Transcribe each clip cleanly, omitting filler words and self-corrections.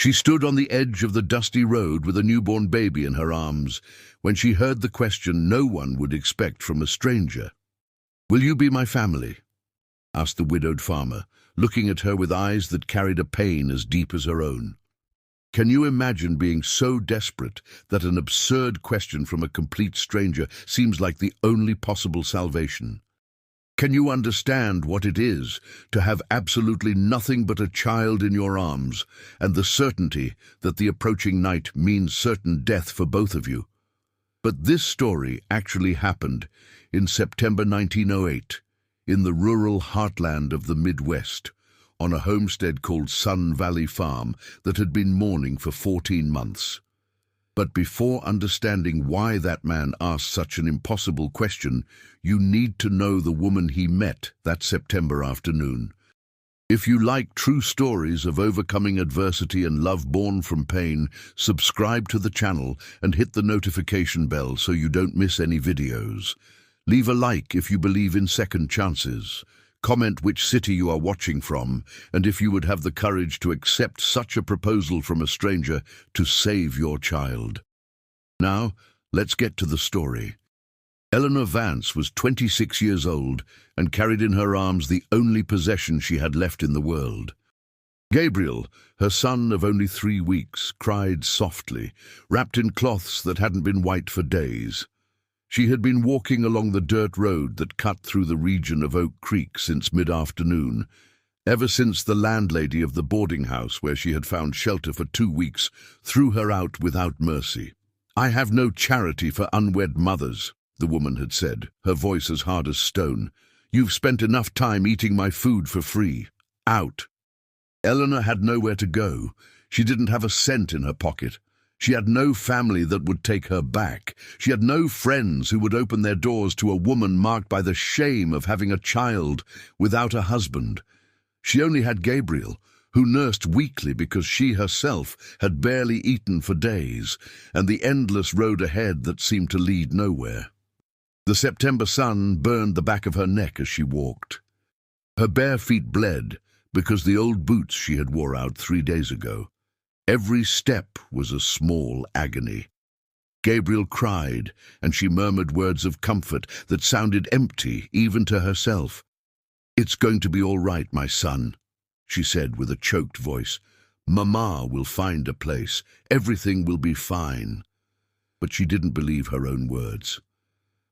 She stood on the edge of the dusty road with a newborn baby in her arms when she heard the question no one would expect from a stranger. "Will you be my family?" asked the widowed farmer, looking at her with eyes that carried a pain as deep as her own. Can you imagine being so desperate that an absurd question from a complete stranger seems like the only possible salvation? Can you understand what it is to have absolutely nothing but a child in your arms and the certainty that the approaching night means certain death for both of you? But this story actually happened in September 1908 in the rural heartland of the Midwest, on a homestead called Sun Valley Farm that had been mourning for 14 months. But before understanding why that man asked such an impossible question, you need to know the woman he met that September afternoon. If you like true stories of overcoming adversity and love born from pain, subscribe to the channel and hit the notification bell so you don't miss any videos. Leave a like if you believe in second chances. Comment which city you are watching from, and if you would have the courage to accept such a proposal from a stranger to save your child. Now, let's get to the story. Eleanor Vance was 26 years old and carried in her arms the only possession she had left in the world. Gabriel, her son of only 3 weeks, cried softly, wrapped in cloths that hadn't been white for days. She had been walking along the dirt road that cut through the region of Oak Creek since mid-afternoon, ever since the landlady of the boarding house where she had found shelter for 2 weeks threw her out without mercy. "I have no charity for unwed mothers," the woman had said, her voice as hard as stone. "You've spent enough time eating my food for free. Out." Eleanor had nowhere to go. She didn't have a cent in her pocket. She had no family that would take her back. She had no friends who would open their doors to a woman marked by the shame of having a child without a husband. She only had Gabriel, who nursed weakly because she herself had barely eaten for days, and the endless road ahead that seemed to lead nowhere. The September sun burned the back of her neck as she walked. Her bare feet bled because the old boots she had wore out 3 days ago. Every step was a small agony. Gabriel cried, and she murmured words of comfort that sounded empty even to herself. "It's going to be all right, my son," she said with a choked voice. "Mama will find a place. Everything will be fine." But she didn't believe her own words.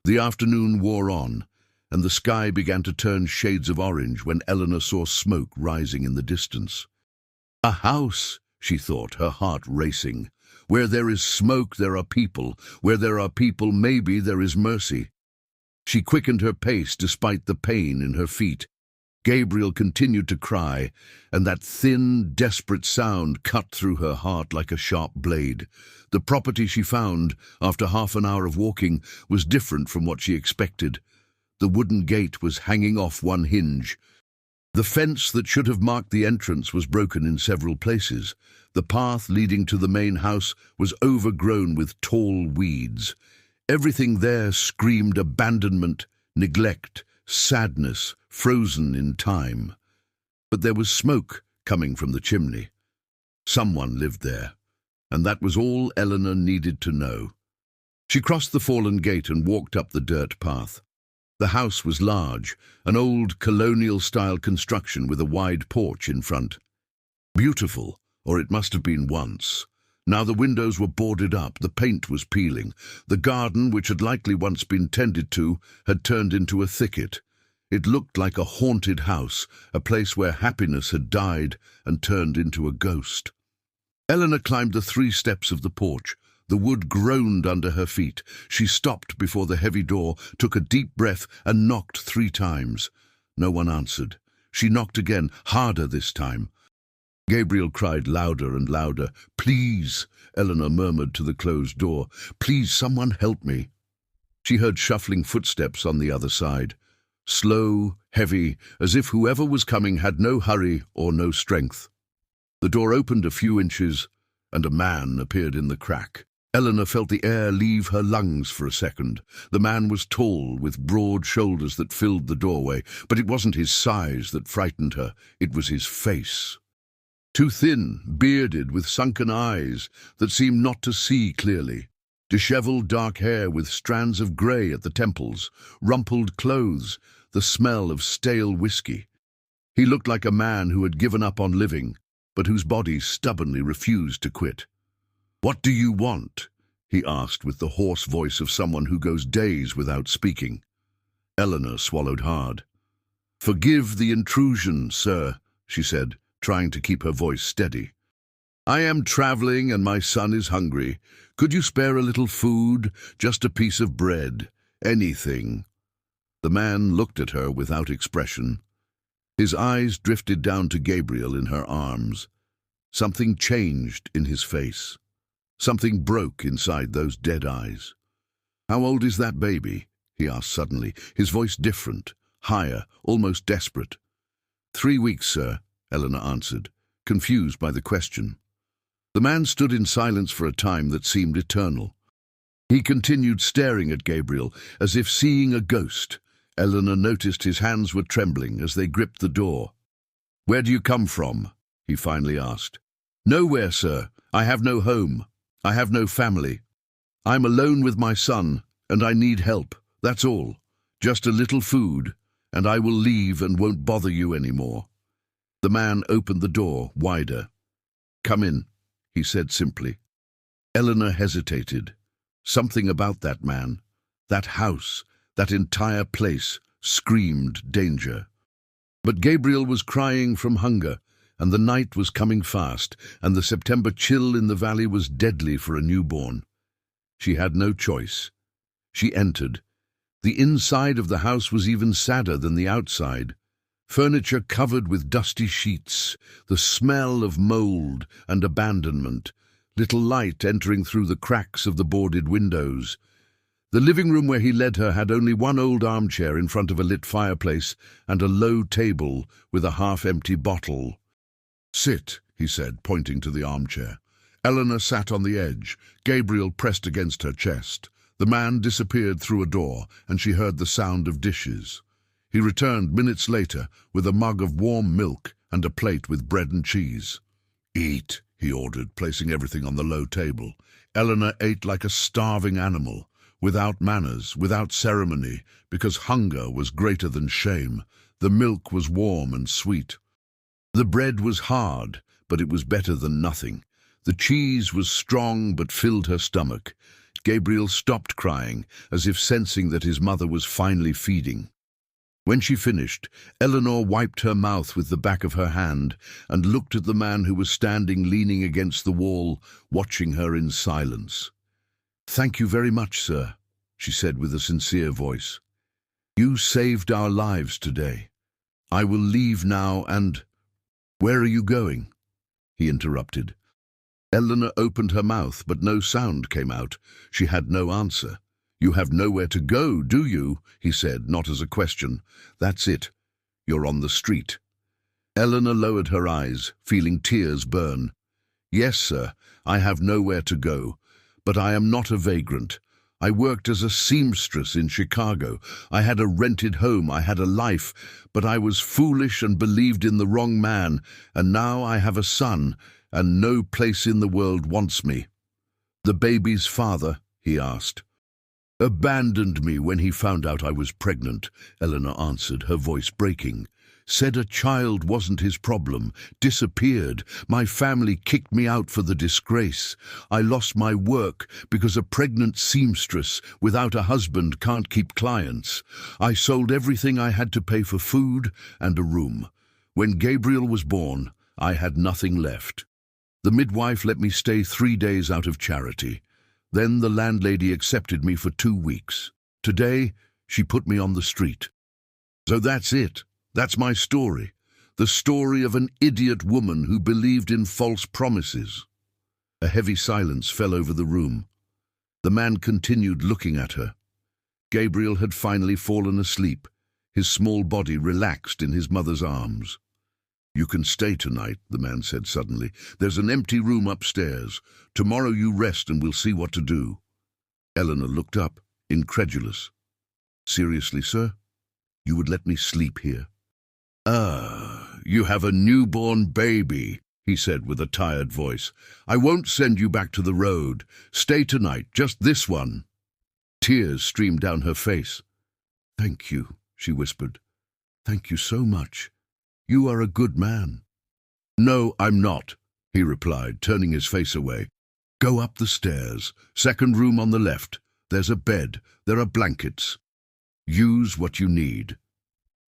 The afternoon wore on, and the sky began to turn shades of orange when Eleanor saw smoke rising in the distance. "A house," she thought, her heart racing. "Where there is smoke, there are people. Where there are people, maybe there is mercy." She quickened her pace despite the pain in her feet. Gabriel continued to cry, and that thin, desperate sound cut through her heart like a sharp blade. The property she found, after half an hour of walking, was different from what she expected. The wooden gate was hanging off one hinge. The fence that should have marked the entrance was broken in several places. The path leading to the main house was overgrown with tall weeds. Everything there screamed abandonment, neglect, sadness, frozen in time. But there was smoke coming from the chimney. Someone lived there, and that was all Eleanor needed to know. She crossed the fallen gate and walked up the dirt path. The house was large, an old colonial-style construction with a wide porch in front. Beautiful, or it must have been once. Now the windows were boarded up, the paint was peeling. The garden, which had likely once been tended to, had turned into a thicket. It looked like a haunted house, a place where happiness had died and turned into a ghost. Eleanor climbed the 3 steps of the porch. The wood groaned under her feet. She stopped before the heavy door, took a deep breath, and knocked 3 times. No one answered. She knocked again, harder this time. Gabriel cried louder and louder. "Please," Eleanor murmured to the closed door. "Please, someone help me." She heard shuffling footsteps on the other side. Slow, heavy, as if whoever was coming had no hurry or no strength. The door opened a few inches, and a man appeared in the crack. Eleanor felt the air leave her lungs for a second. The man was tall, with broad shoulders that filled the doorway, but it wasn't his size that frightened her. It was his face. Too thin, bearded, with sunken eyes that seemed not to see clearly. Dishevelled dark hair with strands of grey at the temples, rumpled clothes, the smell of stale whiskey. He looked like a man who had given up on living, but whose body stubbornly refused to quit. "What do you want?" he asked with the hoarse voice of someone who goes days without speaking. Eleanor swallowed hard. "Forgive the intrusion, sir," she said, trying to keep her voice steady. "I am traveling and my son is hungry. Could you spare a little food, just a piece of bread, anything?" The man looked at her without expression. His eyes drifted down to Gabriel in her arms. Something changed in his face. Something broke inside those dead eyes. "How old is that baby?" he asked suddenly, his voice different, higher, almost desperate. 3 weeks, sir," Eleanor answered, confused by the question. The man stood in silence for a time that seemed eternal. He continued staring at Gabriel, as if seeing a ghost. Eleanor noticed his hands were trembling as they gripped the door. "Where do you come from?" he finally asked. "Nowhere, sir. I have no home. I have no family. I'm alone with my son, and I need help. That's all. Just a little food, and I will leave and won't bother you anymore." The man opened the door wider. "Come in," he said simply. Eleanor hesitated. Something about that man, that house, that entire place, screamed danger. But Gabriel was crying from hunger, and the night was coming fast, and the September chill in the valley was deadly for a newborn. She had no choice. She entered. The inside of the house was even sadder than the outside. Furniture covered with dusty sheets, the smell of mold and abandonment, little light entering through the cracks of the boarded windows. The living room where he led her had only one old armchair in front of a lit fireplace and a low table with a half-empty bottle. "Sit," he said, pointing to the armchair. Eleanor sat on the edge, Gabriel pressed against her chest. The man disappeared through a door, and she heard the sound of dishes. He returned minutes later with a mug of warm milk and a plate with bread and cheese. "Eat," he ordered, placing everything on the low table. Eleanor ate like a starving animal, without manners, without ceremony, because hunger was greater than shame. The milk was warm and sweet. The bread was hard, but it was better than nothing. The cheese was strong but filled her stomach. Gabriel stopped crying, as if sensing that his mother was finally feeding. When she finished, Eleanor wiped her mouth with the back of her hand and looked at the man who was standing leaning against the wall, watching her in silence. "Thank you very much, sir," she said with a sincere voice. "You saved our lives today. I will leave now and—" "Where are you going?" he interrupted. Eleanor opened her mouth, but no sound came out. She had no answer. "You have nowhere to go, do you?" he said, not as a question. "That's it. You're on the street." Eleanor lowered her eyes, feeling tears burn. "Yes, sir, I have nowhere to go. But I am not a vagrant. I worked as a seamstress in Chicago. I had a rented home, I had a life, but I was foolish and believed in the wrong man, and now I have a son, and no place in the world wants me." "The baby's father?" he asked. "Abandoned me when he found out I was pregnant," Eleanor answered, her voice breaking. "Said a child wasn't his problem. Disappeared. My family kicked me out for the disgrace. I lost my work because a pregnant seamstress without a husband can't keep clients. I sold everything I had to pay for food and a room. When Gabriel was born, I had nothing left. The midwife let me stay 3 days out of charity. Then the landlady accepted me for 2 weeks. Today, she put me on the street. So that's it. That's my story. The story of an idiot woman who believed in false promises." A heavy silence fell over the room. The man continued looking at her. Gabriel had finally fallen asleep, his small body relaxed in his mother's arms. "You can stay tonight," the man said suddenly. "There's an empty room upstairs. Tomorrow you rest and we'll see what to do." Eleanor looked up, incredulous. "Seriously, sir? You would let me sleep here?" "Ah, you have a newborn baby," he said with a tired voice. "I won't send you back to the road. Stay tonight, just this one." Tears streamed down her face. "Thank you," she whispered. "Thank you so much. You are a good man." "No, I'm not," he replied, turning his face away. "Go up the stairs. Second room on the left. There's a bed. There are blankets. Use what you need."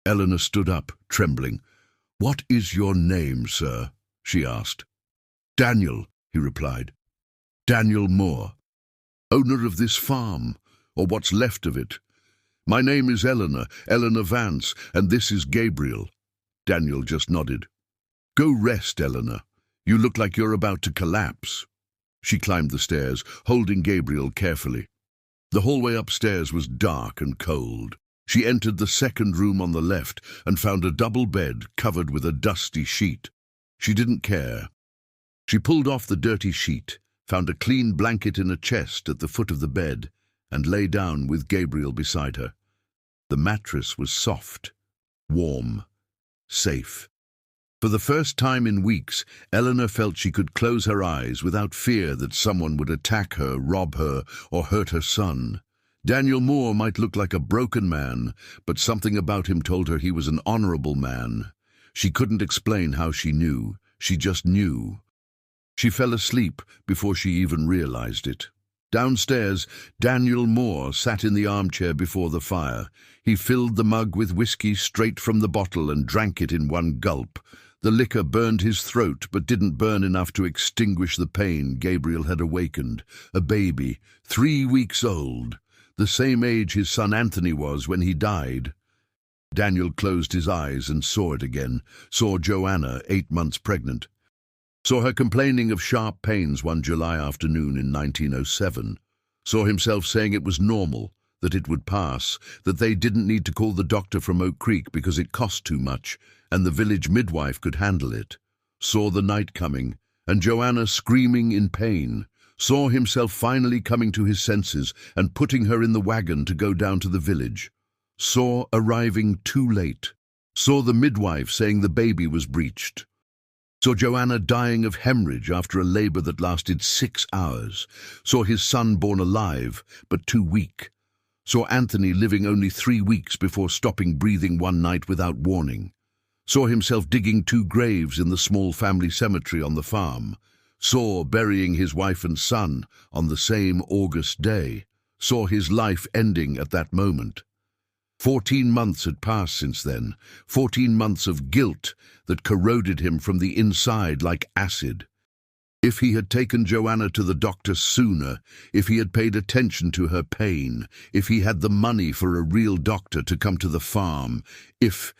Eleanor stood up, trembling. "What is your name, sir?" she asked. "Daniel," he replied. "Daniel Moore, owner of this farm, or what's left of it. My name is Eleanor Vance, and this is Gabriel." Daniel just nodded. "Go rest, Eleanor. You look like you're about to collapse." She climbed the stairs, holding Gabriel carefully. The hallway upstairs was dark and cold. She entered the second room on the left and found a double bed covered with a dusty sheet. She didn't care. She pulled off the dirty sheet, found a clean blanket in a chest at the foot of the bed, and lay down with Gabriel beside her. The mattress was soft, warm, safe. For the first time in weeks, Eleanor felt she could close her eyes without fear that someone would attack her, rob her, or hurt her son. Daniel Moore might look like a broken man, but something about him told her he was an honorable man. She couldn't explain how she knew. She just knew. She fell asleep before she even realized it. Downstairs, Daniel Moore sat in the armchair before the fire. He filled the mug with whiskey straight from the bottle and drank it in one gulp. The liquor burned his throat, but didn't burn enough to extinguish the pain Gabriel had awakened. A baby, 3 weeks old, the same age his son Anthony was when he died. Daniel closed his eyes and saw it again, saw Joanna, 8 months pregnant. Saw her complaining of sharp pains one July afternoon in 1907. Saw himself saying it was normal, that it would pass, that they didn't need to call the doctor from Oak Creek because it cost too much, and the village midwife could handle it. Saw the night coming, and Joanna screaming in pain. Saw himself finally coming to his senses and putting her in the wagon to go down to the village. Saw arriving too late. Saw the midwife saying the baby was breached. Saw Joanna dying of hemorrhage after a labor that lasted 6 hours. Saw his son born alive, but too weak. Saw Anthony living only 3 weeks before stopping breathing one night without warning. Saw himself digging 2 graves in the small family cemetery on the farm. Saw burying his wife and son on the same August day. Saw his life ending at that moment. 14 months had passed since then, 14 months of guilt that corroded him from the inside like acid. If he had taken Joanna to the doctor sooner, if he had paid attention to her pain, if he had the money for a real doctor to come to the farm, if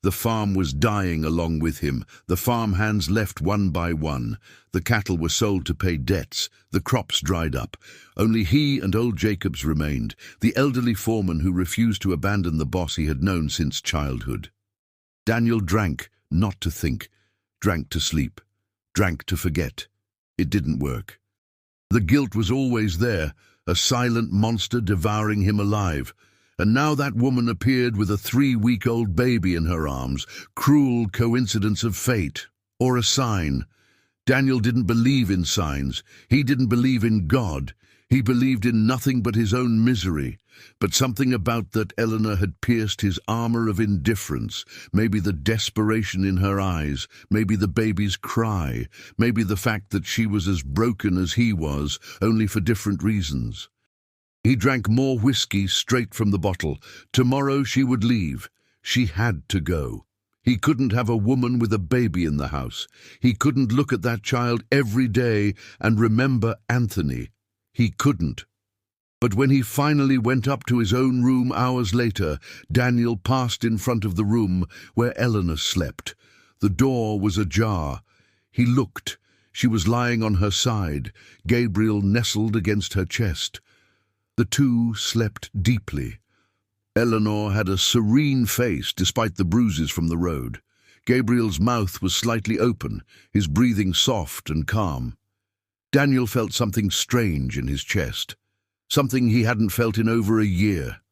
the farm was dying along with him, the farm hands left one by one, the cattle were sold to pay debts, the crops dried up. Only he and old Jacobs remained, the elderly foreman who refused to abandon the boss he had known since childhood. Daniel drank, not to think, drank to sleep, drank to forget. It didn't work. The guilt was always there, a silent monster devouring him alive. And now that woman appeared with a 3-week-old baby in her arms. Cruel coincidence of fate, or a sign. Daniel didn't believe in signs. He didn't believe in God. He believed in nothing but his own misery. But something about that Eleanor had pierced his armor of indifference. Maybe the desperation in her eyes, maybe the baby's cry, maybe the fact that she was as broken as he was, only for different reasons. He drank more whiskey straight from the bottle. Tomorrow she would leave. She had to go. He couldn't have a woman with a baby in the house. He couldn't look at that child every day and remember Anthony. He couldn't. But when he finally went up to his own room hours later, Daniel passed in front of the room where Eleanor slept. The door was ajar. He looked. She was lying on her side, Gabriel nestled against her chest. The two slept deeply. Eleanor had a serene face despite the bruises from the road. Gabriel's mouth was slightly open, his breathing soft and calm. Daniel felt something strange in his chest, something he hadn't felt in over a year,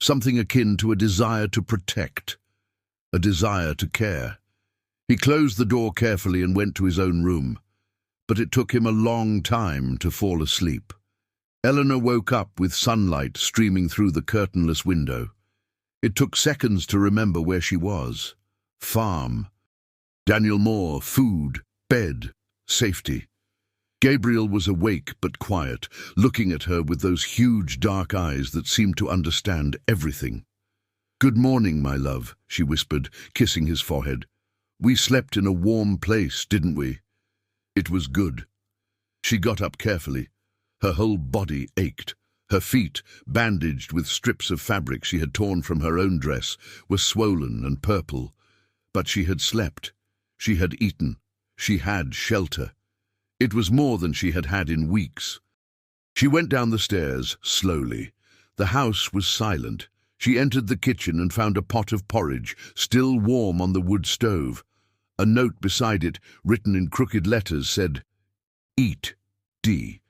something akin to a desire to protect, a desire to care. He closed the door carefully and went to his own room, but it took him a long time to fall asleep. Eleanor woke up with sunlight streaming through the curtainless window. It took seconds to remember where she was. Farm. Daniel Moore, food, bed, safety. Gabriel was awake but quiet, looking at her with those huge dark eyes that seemed to understand everything. "Good morning, my love," she whispered, kissing his forehead. "We slept in a warm place, didn't we?" It was good. She got up carefully. Her whole body ached. Her feet, bandaged with strips of fabric she had torn from her own dress, were swollen and purple. But she had slept. She had eaten. She had shelter. It was more than she had had in weeks. She went down the stairs, slowly. The house was silent. She entered the kitchen and found a pot of porridge, still warm on the wood stove. A note beside it, written in crooked letters, said, "Eat, D."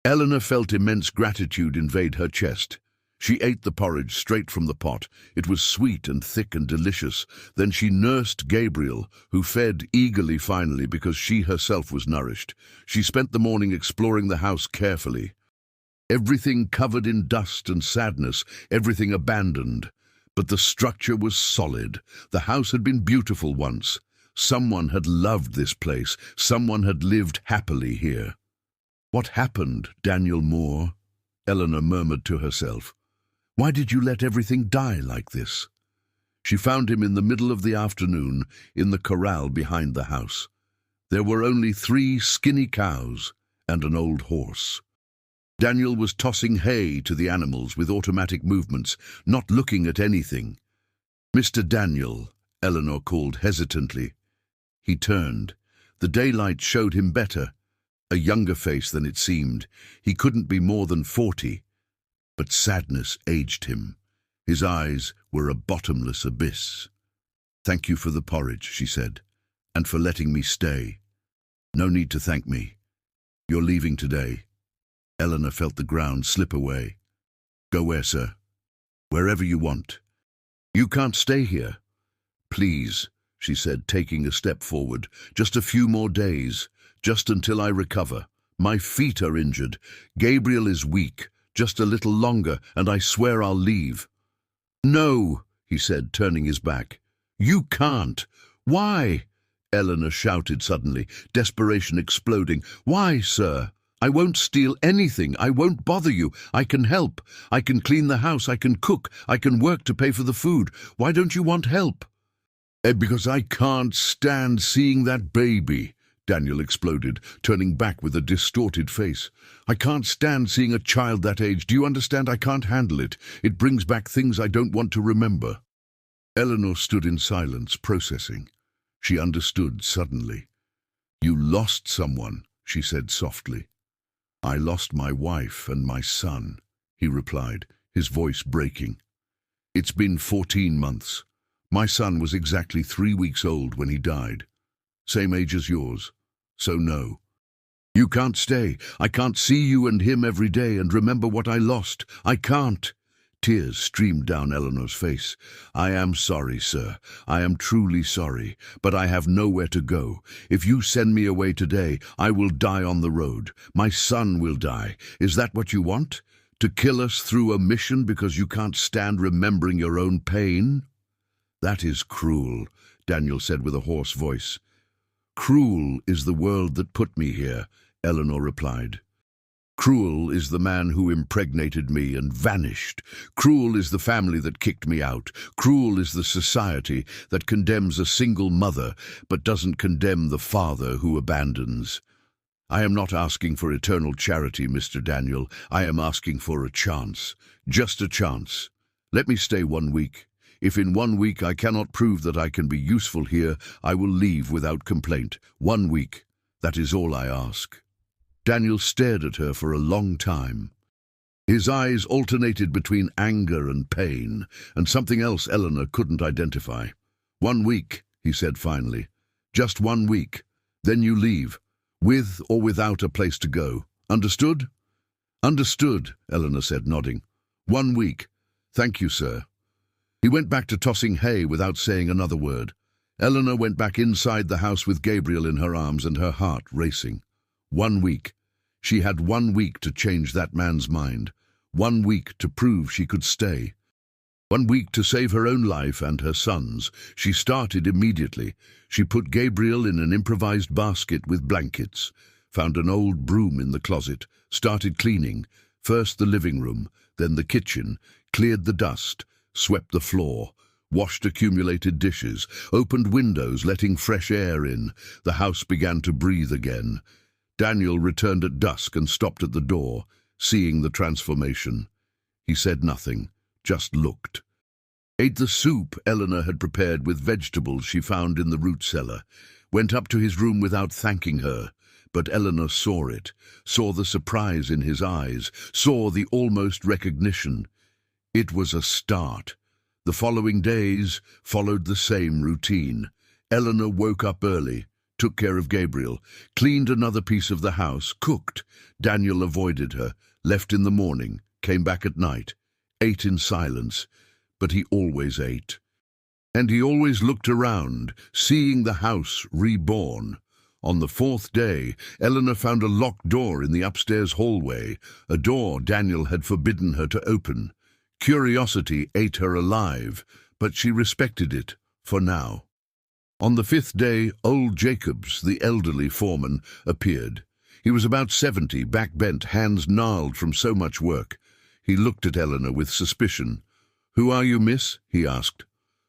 Eleanor felt immense gratitude invade her chest. She ate the porridge straight from the pot. It was sweet and thick and delicious. Then she nursed Gabriel, who fed eagerly finally because she herself was nourished. She spent the morning exploring the house carefully. Everything covered in dust and sadness, everything abandoned. But the structure was solid. The house had been beautiful once. Someone had loved this place. Someone had lived happily here. "What happened, Daniel Moore?" Eleanor murmured to herself. "Why did you let everything die like this?" She found him in the middle of the afternoon in the corral behind the house. There were only 3 skinny cows and an old horse. Daniel was tossing hay to the animals with automatic movements, not looking at anything. "Mr. Daniel," Eleanor called hesitantly. He turned. The daylight showed him better. A younger face than it seemed. He couldn't be more than 40. But sadness aged him. His eyes were a bottomless abyss. "Thank you for the porridge," she said, "and for letting me stay." "No need to thank me. You're leaving today." Eleanor felt the ground slip away. "Go where, sir?" "Wherever you want." "You can't stay here." "Please," she said, taking a step forward. "Just a few more days. Just until I recover. My feet are injured. Gabriel is weak. Just a little longer, and I swear I'll leave." "No," he said, turning his back. "You can't." "Why?" Eleanor shouted suddenly, desperation exploding. "Why, sir? I won't steal anything. I won't bother you. I can help. I can clean the house. I can cook. I can work to pay for the food. Why don't you want help?" Because I can't stand seeing that baby," Daniel exploded, turning back with a distorted face. "I can't stand seeing a child that age. Do you understand? I can't handle it. It brings back things I don't want to remember." Eleanor stood in silence, processing. She understood suddenly. "You lost someone," she said softly. "I lost my wife and my son," he replied, his voice breaking. "It's been 14 months. My son was exactly 3 weeks old when he died. Same age as yours. So no. You can't stay. I can't see you and him every day and remember what I lost. I can't." Tears streamed down Eleanor's face. "I am sorry, sir. I am truly sorry. But I have nowhere to go. If you send me away today, I will die on the road. My son will die. Is that what you want? To kill us through a mission because you can't stand remembering your own pain?" "That is cruel," Daniel said with a hoarse voice. "Cruel is the world that put me here," Eleanor replied. "Cruel is the man who impregnated me and vanished. Cruel is the family that kicked me out. Cruel is the society that condemns a single mother but doesn't condemn the father who abandons. I am not asking for eternal charity, Mr. Daniel. I am asking for a chance. Just a chance. Let me stay 1 week. If in 1 week I cannot prove that I can be useful here, I will leave without complaint. 1 week. That is all I ask." Daniel stared at her for a long time. His eyes alternated between anger and pain, and something else Eleanor couldn't identify. 1 week, he said finally. "Just 1 week. Then you leave, with or without a place to go. Understood?" "Understood," Eleanor said, nodding. 1 week. Thank you, sir." He went back to tossing hay without saying another word. Eleanor went back inside the house with Gabriel in her arms and her heart racing. 1 week. She had 1 week to change that man's mind. 1 week to prove she could stay. 1 week to save her own life and her son's. She started immediately. She put Gabriel in an improvised basket with blankets, found an old broom in the closet, started cleaning, first the living room, then the kitchen, cleared the dust, swept the floor, washed accumulated dishes, opened windows, letting fresh air in. The house began to breathe again. Daniel returned at dusk and stopped at the door, seeing the transformation. He said nothing, just looked. Ate the soup Eleanor had prepared with vegetables she found in the root cellar, went up to his room without thanking her. But Eleanor saw it, saw the surprise in his eyes, saw the almost recognition. It was a start. The following days followed the same routine. Eleanor woke up early, took care of Gabriel, cleaned another piece of the house, cooked. Daniel avoided her, left in the morning, came back at night, ate in silence, but he always ate. And he always looked around, seeing the house reborn. On the 4th day, Eleanor found a locked door in the upstairs hallway, a door Daniel had forbidden her to open. Curiosity ate her alive, but she respected it, for now. On the 5th day, old Jacobs, the elderly foreman, appeared. He was about 70, back-bent, hands gnarled from so much work. He looked at Eleanor with suspicion. "Who are you, miss?" he asked.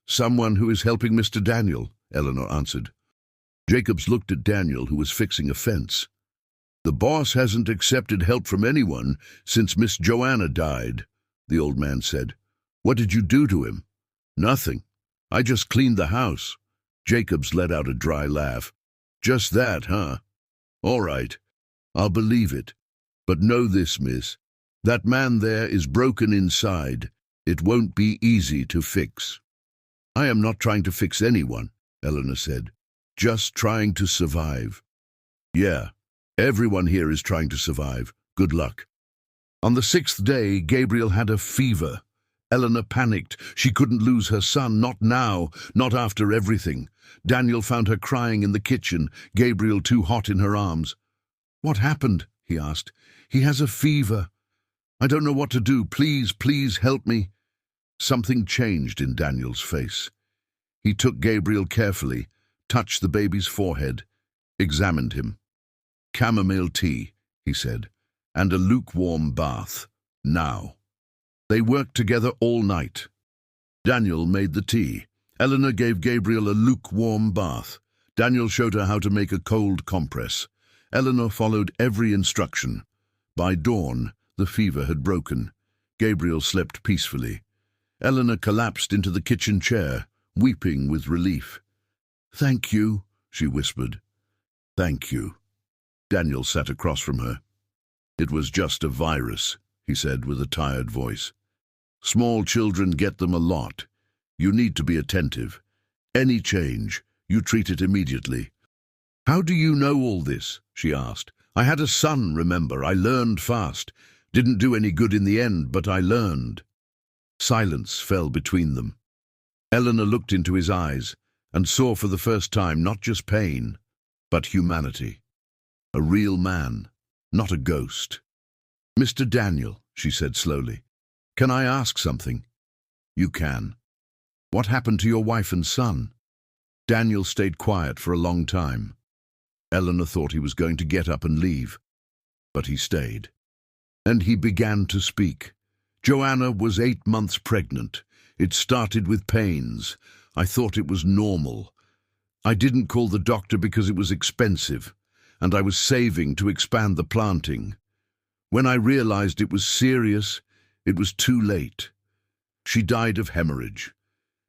"Someone who is helping Mr. Daniel," Eleanor answered. Jacobs looked at Daniel, who was fixing a fence. "The boss hasn't accepted help from anyone since Miss Joanna died," the old man said. "What did you do to him?" "Nothing. I just cleaned the house." Jacobs let out a dry laugh. "Just that, huh? All right. I'll believe it. But know this, miss. That man there is broken inside. It won't be easy to fix." "I am not trying to fix anyone," Eleanor said. "Just trying to survive." "Yeah, everyone here is trying to survive. Good luck." On the 6th day, Gabriel had a fever. Eleanor panicked. She couldn't lose her son, not now, not after everything. Daniel found her crying in the kitchen, Gabriel too hot in her arms. "What happened?" he asked. "He has a fever. I don't know what to do. Please, please help me." Something changed in Daniel's face. He took Gabriel carefully, touched the baby's forehead, examined him. "Chamomile tea," he said, "and a lukewarm bath. Now." They worked together all night. Daniel made the tea. Eleanor gave Gabriel a lukewarm bath. Daniel showed her how to make a cold compress. Eleanor followed every instruction. By dawn, the fever had broken. Gabriel slept peacefully. Eleanor collapsed into the kitchen chair, weeping with relief. "Thank you," she whispered. "Thank you." Daniel sat across from her. "It was just a virus," he said with a tired voice. "Small children get them a lot. You need to be attentive. Any change, you treat it immediately." "How do you know all this?" she asked. "I had a son, remember. I learned fast. Didn't do any good in the end, but I learned." Silence fell between them. Eleanor looked into his eyes and saw for the first time not just pain, but humanity. A real man, not a ghost. "Mr. Daniel," she said slowly, "can I ask something?" "You can." "What happened to your wife and son?" Daniel stayed quiet for a long time. Eleanor thought he was going to get up and leave, but he stayed. And he began to speak. "Joanna was 8 months pregnant. It started with pains. I thought it was normal. I didn't call the doctor because it was expensive, and I was saving to expand the planting. When I realized it was serious, it was too late. She died of hemorrhage.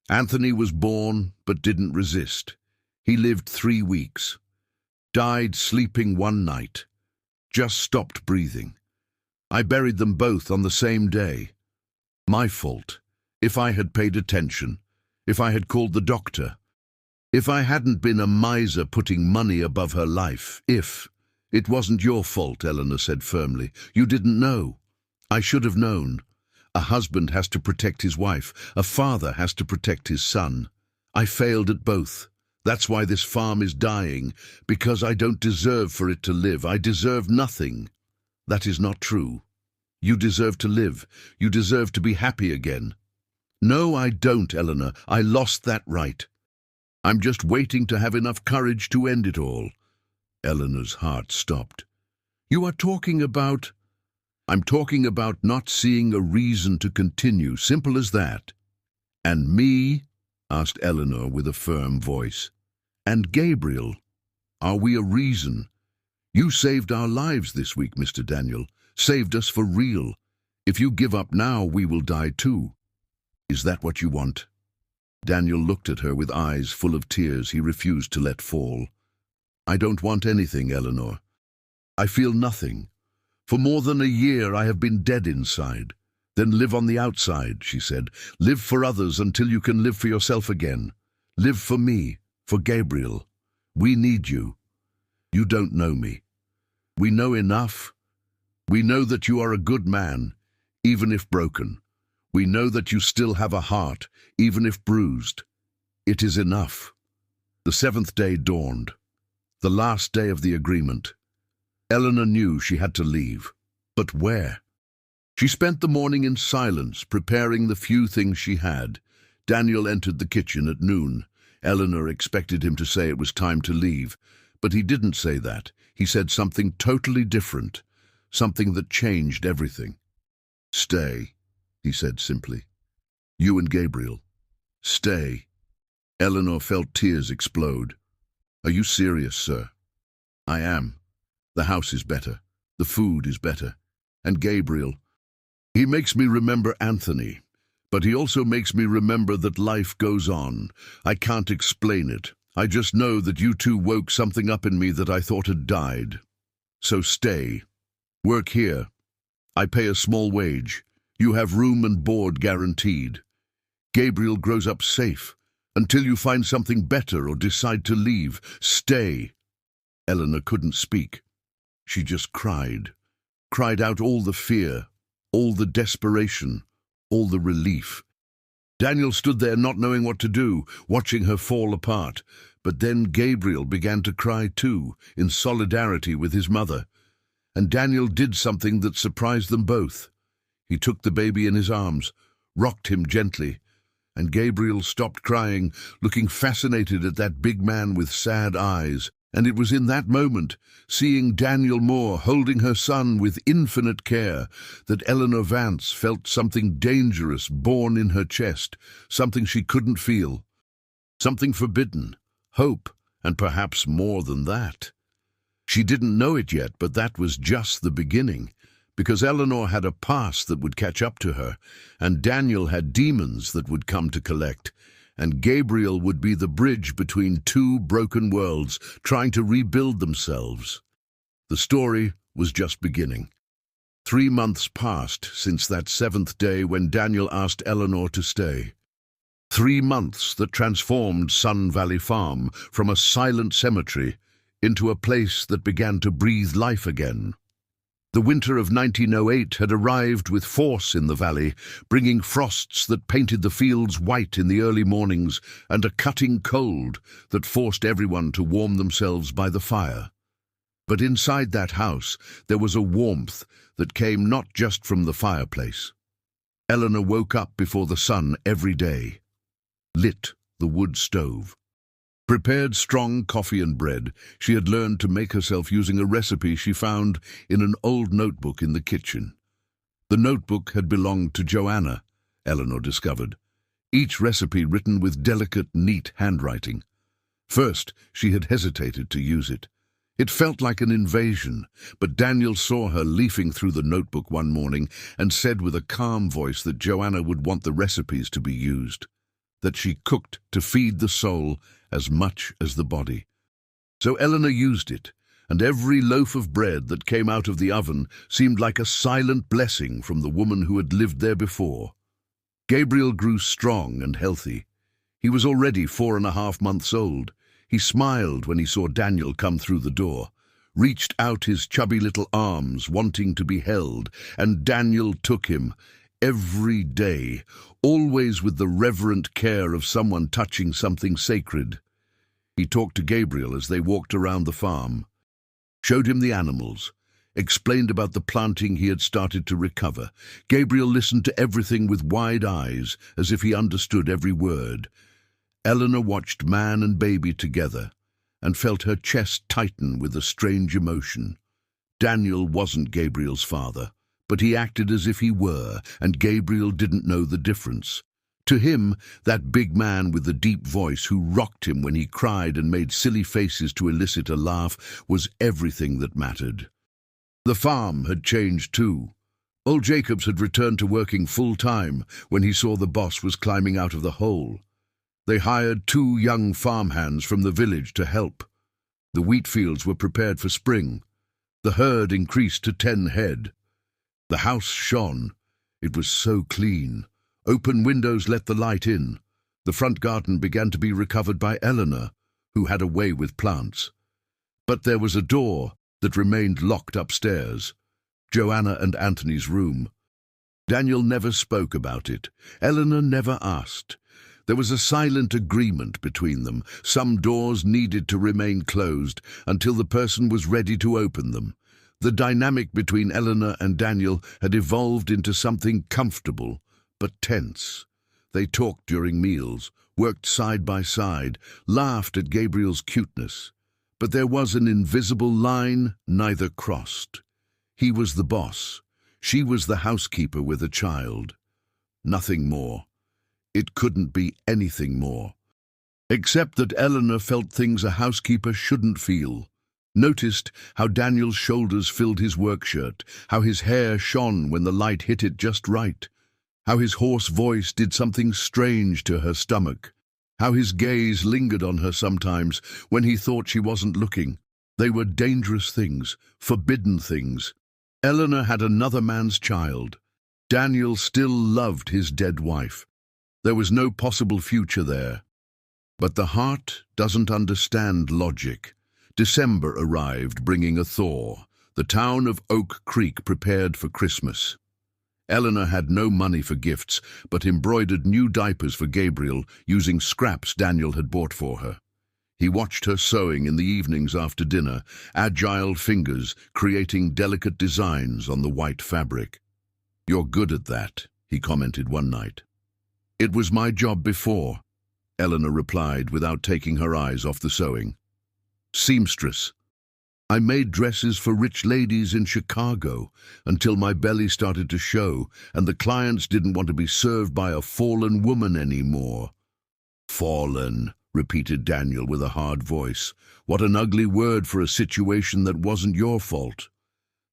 Anthony was born, but didn't resist. He lived 3 weeks. Died sleeping one night. Just stopped breathing. I buried them both on the same day. My fault. If I had paid attention. If I had called the doctor. If I hadn't been a miser putting money above her life. If. It wasn't your fault," Eleanor said firmly. "You didn't know. I should have known. A husband has to protect his wife. A father has to protect his son. I failed at both. That's why this farm is dying, because I don't deserve for it to live. I deserve nothing. That is not true. You deserve to live. You deserve to be happy again. No, I don't, Eleanor. I lost that right. I'm just waiting to have enough courage to end it all. Eleanor's heart stopped. You are talking about... I'm talking about not seeing a reason to continue, simple as that. And me? Asked Eleanor with a firm voice. And Gabriel? Are we a reason? You saved our lives this week, Mr. Daniel. Saved us for real. If you give up now, we will die too. Is that what you want? Daniel looked at her with eyes full of tears he refused to let fall. I don't want anything, Eleanor. I feel nothing. For more than a year I have been dead inside. Then live on the outside, she said. Live for others until you can live for yourself again. Live for me, for Gabriel. We need you. You don't know me. We know enough. We know that you are a good man, even if broken. We know that you still have a heart, even if bruised. It is enough. The seventh day dawned, the last day of the agreement. Eleanor knew she had to leave. But where? She spent the morning in silence, preparing the few things she had. Daniel entered the kitchen at noon. Eleanor expected him to say it was time to leave, but he didn't say that. He said something totally different, something that changed everything. Stay, he said simply. You and Gabriel. Stay. Eleanor felt tears explode. Are you serious, sir? I am. The house is better. The food is better. And Gabriel, he makes me remember Anthony, but he also makes me remember that life goes on. I can't explain it. I just know that you two woke something up in me that I thought had died. So stay. Work here. I pay a small wage. You have room and board guaranteed. Gabriel grows up safe until you find something better or decide to leave. Stay. Eleanor couldn't speak. She just cried out all the fear, all the desperation, all the relief. Daniel stood there not knowing what to do, watching her fall apart. But then Gabriel began to cry too, in solidarity with his mother. And Daniel did something that surprised them both. He took the baby in his arms, rocked him gently, and Gabriel stopped crying, looking fascinated at that big man with sad eyes. And it was in that moment, seeing Daniel Moore holding her son with infinite care, that Eleanor Vance felt something dangerous born in her chest, something she couldn't feel, something forbidden, hope, and perhaps more than that. She didn't know it yet, but that was just the beginning, because Eleanor had a past that would catch up to her, and Daniel had demons that would come to collect, and Gabriel would be the bridge between two broken worlds trying to rebuild themselves. The story was just beginning. 3 months passed since that seventh day when Daniel asked Eleanor to stay. 3 months that transformed Sun Valley Farm from a silent cemetery into a place that began to breathe life again. The winter of 1908 had arrived with force in the valley, bringing frosts that painted the fields white in the early mornings and a cutting cold that forced everyone to warm themselves by the fire. But inside that house there was a warmth that came not just from the fireplace. Eleanor woke up before the sun every day, lit the wood stove, prepared strong coffee and bread she had learned to make herself using a recipe she found in an old notebook in the kitchen. The notebook had belonged to Joanna, Eleanor discovered, each recipe written with delicate, neat handwriting. First, she had hesitated to use it. It felt like an invasion, but Daniel saw her leafing through the notebook one morning and said with a calm voice that Joanna would want the recipes to be used, that she cooked to feed the soul as much as the body. So Eleanor used it, and every loaf of bread that came out of the oven seemed like a silent blessing from the woman who had lived there before. Gabriel grew strong and healthy. He was already 4.5 months old. He smiled when he saw Daniel come through the door, reached out his chubby little arms, wanting to be held, and Daniel took him every day, always with the reverent care of someone touching something sacred. He talked to Gabriel as they walked around the farm, showed him the animals, explained about the planting he had started to recover. Gabriel listened to everything with wide eyes, as if he understood every word. Eleanor watched man and baby together, and felt her chest tighten with a strange emotion. Daniel wasn't Gabriel's father, but he acted as if he were, and Gabriel didn't know the difference. To him, that big man with the deep voice who rocked him when he cried and made silly faces to elicit a laugh was everything that mattered. The farm had changed too. Old Jacobs had returned to working full-time when he saw the boss was climbing out of the hole. They hired 2 young farmhands from the village to help. The wheat fields were prepared for spring. The herd increased to 10 head. The house shone. It was so clean. Open windows let the light in. The front garden began to be recovered by Eleanor, who had a way with plants. But there was a door that remained locked upstairs, Joanna and Anthony's room. Daniel never spoke about it. Eleanor never asked. There was a silent agreement between them. Some doors needed to remain closed until the person was ready to open them. The dynamic between Eleanor and Daniel had evolved into something comfortable, but tense. They talked during meals, worked side by side, laughed at Gabriel's cuteness. But there was an invisible line neither crossed. He was the boss. She was the housekeeper with a child. Nothing more. It couldn't be anything more. Except that Eleanor felt things a housekeeper shouldn't feel. Noticed how Daniel's shoulders filled his work shirt, how his hair shone when the light hit it just right, how his hoarse voice did something strange to her stomach, how his gaze lingered on her sometimes when he thought she wasn't looking. They were dangerous things, forbidden things. Eleanor had another man's child. Daniel still loved his dead wife. There was no possible future there. But the heart doesn't understand logic. December arrived, bringing a thaw. The town of Oak Creek prepared for Christmas. Eleanor had no money for gifts, but embroidered new diapers for Gabriel using scraps Daniel had bought for her. He watched her sewing in the evenings after dinner, agile fingers creating delicate designs on the white fabric. "You're good at that," he commented one night. "It was my job before," Eleanor replied without taking her eyes off the sewing. "Seamstress. I made dresses for rich ladies in Chicago until my belly started to show and the clients didn't want to be served by a fallen woman anymore." "Fallen," repeated Daniel with a hard voice. "What an ugly word for a situation that wasn't your fault."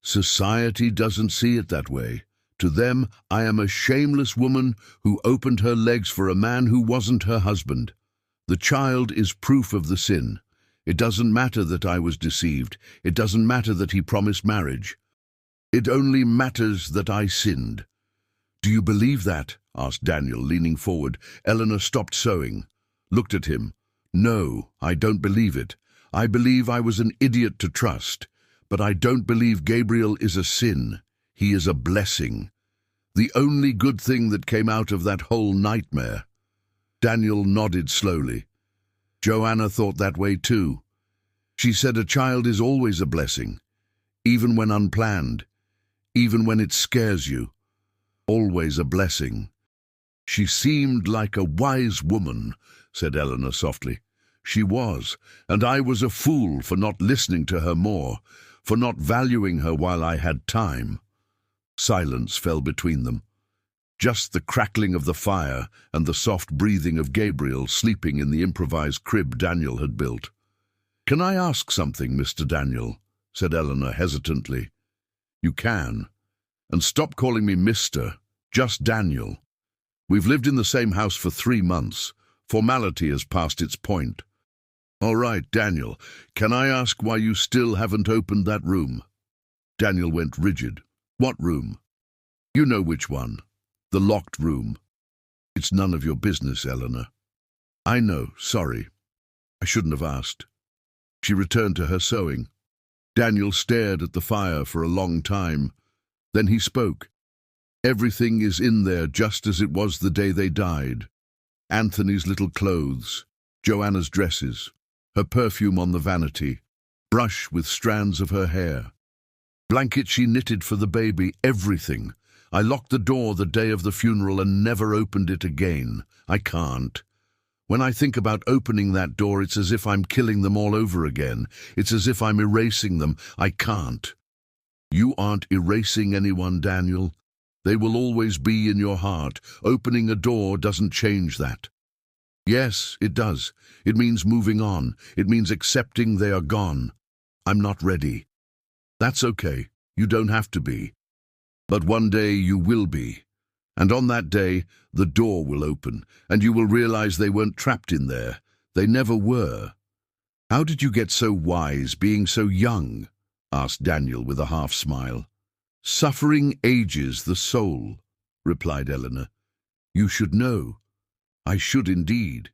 "Society doesn't see it that way. To them, I am a shameless woman who opened her legs for a man who wasn't her husband. The child is proof of the sin. It doesn't matter that I was deceived. It doesn't matter that he promised marriage. It only matters that I sinned." "Do you believe that?" asked Daniel, leaning forward. Eleanor stopped sewing, looked at him. "No, I don't believe it. I believe I was an idiot to trust. But I don't believe Gabriel is a sin. He is a blessing. The only good thing that came out of that whole nightmare." Daniel nodded slowly. Joanna thought that way too. She said a child is always a blessing, even when unplanned, even when it scares you. Always a blessing. "She seemed like a wise woman," said Eleanor softly. "She was, and I was a fool for not listening to her more, for not valuing her while I had time." Silence fell between them. Just the crackling of the fire and the soft breathing of Gabriel sleeping in the improvised crib Daniel had built. "Can I ask something, Mr. Daniel?" said Eleanor hesitantly. "You can. And stop calling me Mr., just Daniel. We've lived in the same house for 3 months. Formality has passed its point." "All right, Daniel, can I ask why you still haven't opened that room?" Daniel went rigid. "What room?" "You know which one. The locked room." "It's none of your business, Eleanor." "I know, sorry. I shouldn't have asked." She returned to her sewing. Daniel stared at the fire for a long time. Then he spoke. "Everything is in there just as it was the day they died. Anthony's little clothes, Joanna's dresses, her perfume on the vanity, brush with strands of her hair. Blanket she knitted for the baby, everything. I locked the door the day of the funeral and never opened it again. I can't. When I think about opening that door, it's as if I'm killing them all over again. It's as if I'm erasing them. I can't. You aren't erasing anyone, Daniel. They will always be in your heart. Opening a door doesn't change that. Yes, it does. It means moving on. It means accepting they are gone. I'm not ready. That's okay. You don't have to be. But one day you will be. And on that day, the door will open, and you will realize they weren't trapped in there. They never were. How did you get so wise, being so young? Asked Daniel with a half-smile. Suffering ages the soul, replied Eleanor. You should know. I should indeed.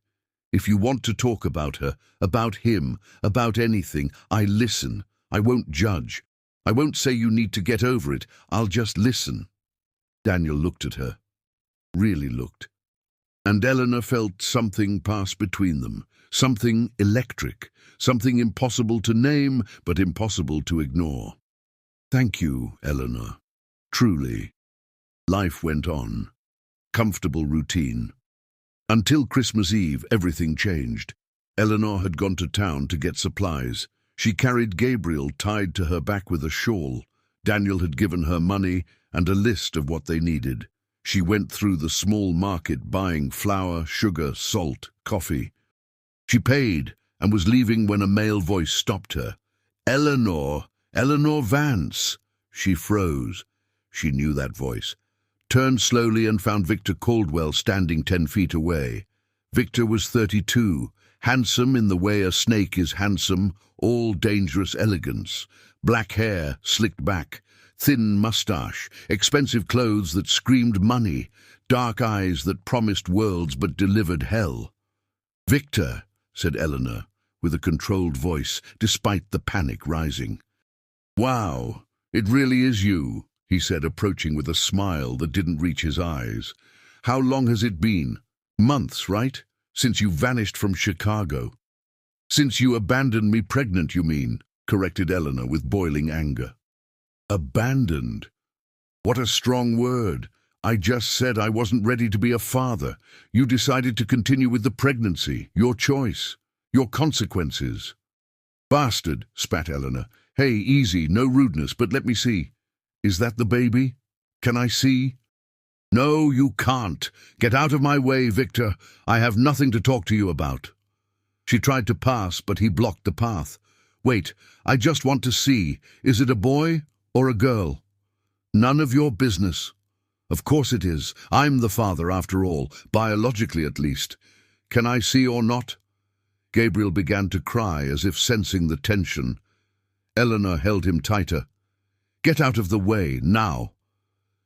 If you want to talk about her, about him, about anything, I listen. I won't judge. I won't say you need to get over it. I'll just listen. Daniel looked at her. Really looked. And Eleanor felt something pass between them. Something electric. Something impossible to name, but impossible to ignore. Thank you, Eleanor. Truly. Life went on. Comfortable routine. Until Christmas Eve, everything changed. Eleanor had gone to town to get supplies. She carried Gabriel tied to her back with a shawl. Daniel had given her money and a list of what they needed. She went through the small market buying flour, sugar, salt, coffee. She paid and was leaving when a male voice stopped her. Eleanor, Eleanor Vance. She froze. She knew that voice. Turned slowly and found Victor Caldwell standing 10 feet away. Victor was 32, handsome in the way a snake is handsome, all dangerous elegance. Black hair, slicked back, thin mustache, expensive clothes that screamed money, dark eyes that promised worlds but delivered hell. Victor, said Eleanor, with a controlled voice, despite the panic rising. Wow, it really is you, he said, approaching with a smile that didn't reach his eyes. How long has it been? Months, right? Since you vanished from Chicago. Since you abandoned me pregnant, you mean, corrected Eleanor with boiling anger. Abandoned? What a strong word. I just said I wasn't ready to be a father. You decided to continue with the pregnancy. Your choice. Your consequences. Bastard, spat Eleanor. Hey, easy, no rudeness, but let me see. Is that the baby? Can I see? No, you can't. Get out of my way, Victor. I have nothing to talk to you about. She tried to pass, but he blocked the path. Wait, I just want to see. Is it a boy or a girl? None of your business. Of course it is. I'm the father, after all, biologically at least. Can I see or not? Gabriel began to cry, as if sensing the tension. Eleanor held him tighter. Get out of the way, now.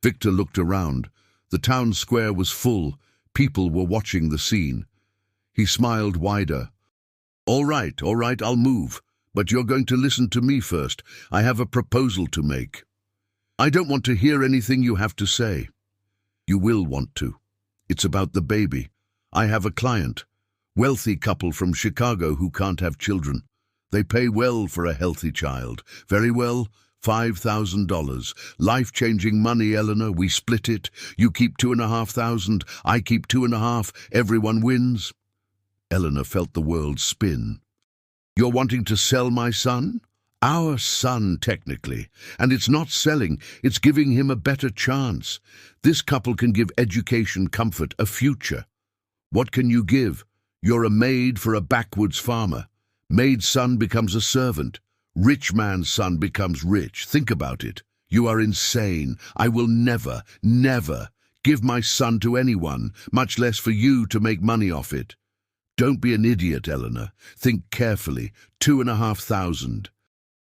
Victor looked around. The town square was full. People were watching the scene. He smiled wider. All right, I'll move. But you're going to listen to me first. I have a proposal to make. I don't want to hear anything you have to say. You will want to. It's about the baby. I have a client. Wealthy couple from Chicago who can't have children. They pay well for a healthy child. Very well. $5,000. Life-changing money, Eleanor. We split it. You keep $2,500. I keep $2,500. Everyone wins. Eleanor felt the world spin. You're wanting to sell my son? Our son, technically. And it's not selling. It's giving him a better chance. This couple can give education, comfort, a future. What can you give? You're a maid for a backwoods farmer. Maid's son becomes a servant. Rich man's son becomes rich. Think about it. You are insane. I will never, never give my son to anyone, much less for you to make money off it. Don't be an idiot, Eleanor. Think carefully. $2,500.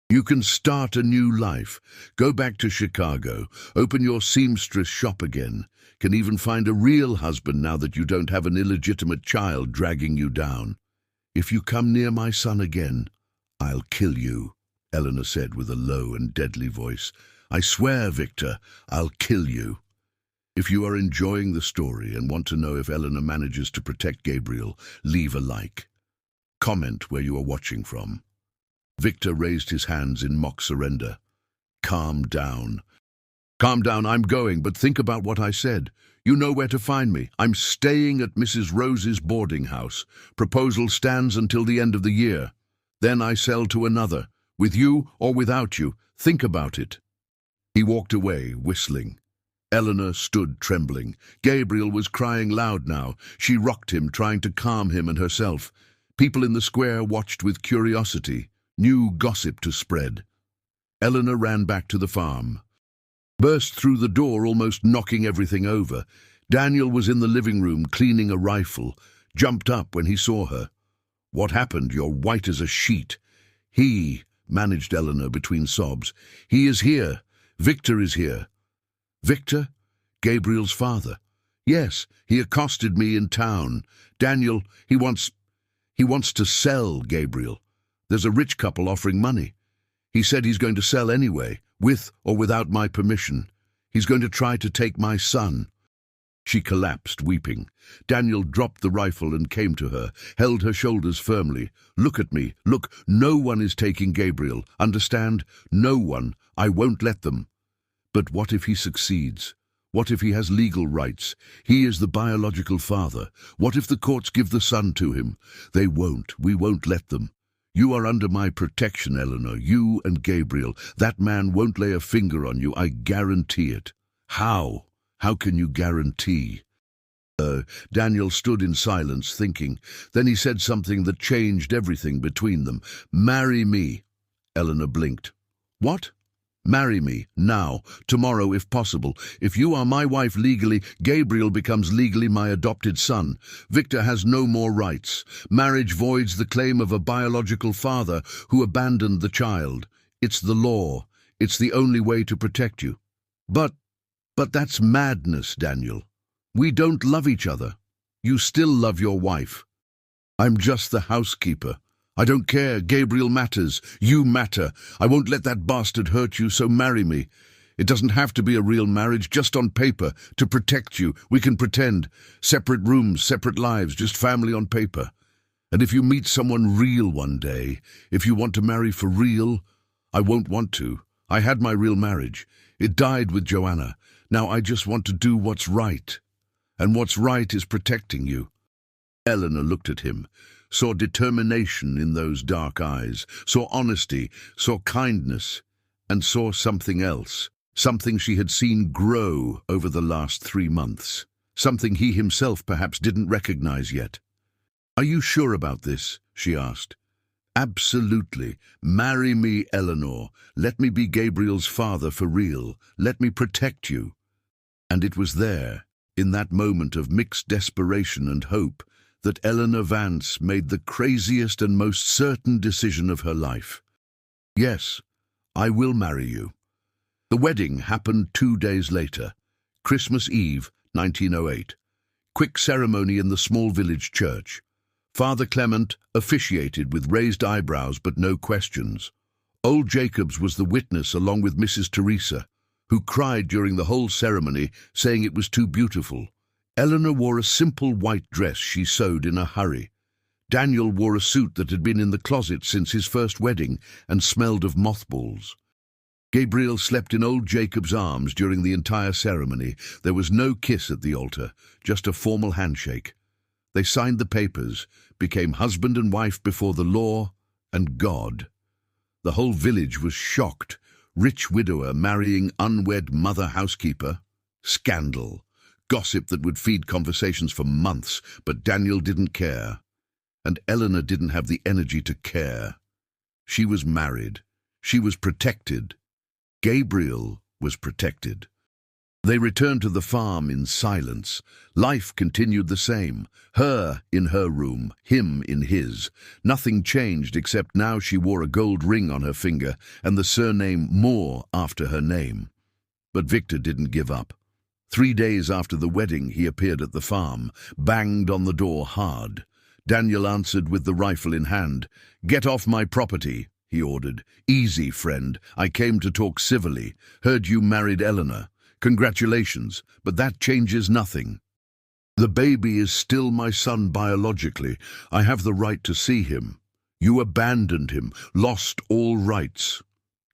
You can start a new life. Go back to Chicago. Open your seamstress shop again. Can even find a real husband now that you don't have an illegitimate child dragging you down. If you come near my son again, I'll kill you, Eleanor said with a low and deadly voice. I swear, Victor, I'll kill you. If you are enjoying the story and want to know if Eleanor manages to protect Gabriel, leave a like. Comment where you are watching from. Victor raised his hands in mock surrender. Calm down. Calm down, I'm going, but think about what I said. You know where to find me. I'm staying at Mrs. Rose's boarding house. Proposal stands until the end of the year. Then I sell to another, with you or without you. Think about it. He walked away, whistling. Eleanor stood trembling. Gabriel was crying loud now. She rocked him, trying to calm him and herself. People in the square watched with curiosity. New gossip to spread. Eleanor ran back to the farm. Burst through the door, almost knocking everything over. Daniel was in the living room cleaning a rifle. Jumped up when he saw her. "What happened? You're white as a sheet." "He," managed Eleanor between sobs. "He is here. Victor is here." "Victor? Gabriel's father?" "Yes, he accosted me in town. Daniel, he wants to sell Gabriel. There's a rich couple offering money. He said he's going to sell anyway, with or without my permission. He's going to try to take my son." She collapsed, weeping. Daniel dropped the rifle and came to her, held her shoulders firmly. "Look at me. Look, no one is taking Gabriel. Understand? No one. I won't let them." "But what if he succeeds? What if he has legal rights? He is the biological father. What if the courts give the son to him?" "They won't. We won't let them. You are under my protection, Eleanor, you and Gabriel. That man won't lay a finger on you, I guarantee it." "How? How can you guarantee?" Daniel stood in silence, thinking. Then he said something that changed everything between them. "Marry me." Eleanor blinked. "What?" "Marry me, now, tomorrow if possible. If you are my wife legally, Gabriel becomes legally my adopted son. Victor has no more rights. Marriage voids the claim of a biological father who abandoned the child. It's the law. It's the only way to protect you." But that's madness, Daniel. We don't love each other. You still love your wife." "I'm just the housekeeper. I don't care. Gabriel matters. You matter. I won't let that bastard hurt you, so marry me. It doesn't have to be a real marriage, just on paper, to protect you. We can pretend. Separate rooms, separate lives, just family on paper. And if you meet someone real one day, if you want to marry for real, I won't want to. I had my real marriage. It died with Joanna. Now I just want to do what's right. And what's right is protecting you." Eleanor looked at him, saw determination in those dark eyes, saw honesty, saw kindness, and saw something else, something she had seen grow over the last 3 months, something he himself perhaps didn't recognize yet. "Are you sure about this?" she asked. "Absolutely. Marry me, Eleanor. Let me be Gabriel's father for real. Let me protect you." And it was there, in that moment of mixed desperation and hope, that Eleanor Vance made the craziest and most certain decision of her life. "Yes, I will marry you." The wedding happened 2 days later, Christmas Eve, 1908. Quick ceremony in the small village church. Father Clement officiated with raised eyebrows but no questions. Old Jacobs was the witness along with Mrs. Teresa, who cried during the whole ceremony, saying it was too beautiful. Eleanor wore a simple white dress she sewed in a hurry. Daniel wore a suit that had been in the closet since his first wedding and smelled of mothballs. Gabriel slept in old Jacob's arms during the entire ceremony. There was no kiss at the altar, just a formal handshake. They signed the papers, became husband and wife before the law and God. The whole village was shocked. Rich widower marrying unwed mother housekeeper. Scandal. Gossip that would feed conversations for months, but Daniel didn't care. And Eleanor didn't have the energy to care. She was married. She was protected. Gabriel was protected. They returned to the farm in silence. Life continued the same. Her in her room, him in his. Nothing changed except now she wore a gold ring on her finger and the surname Moore after her name. But Victor didn't give up. 3 days after the wedding, he appeared at the farm, banged on the door hard. Daniel answered with the rifle in hand. "Get off my property," he ordered. "Easy, friend. I came to talk civilly. Heard you married Eleanor. Congratulations, but that changes nothing." The baby is still my son biologically. I have the right to see him. You abandoned him, lost all rights.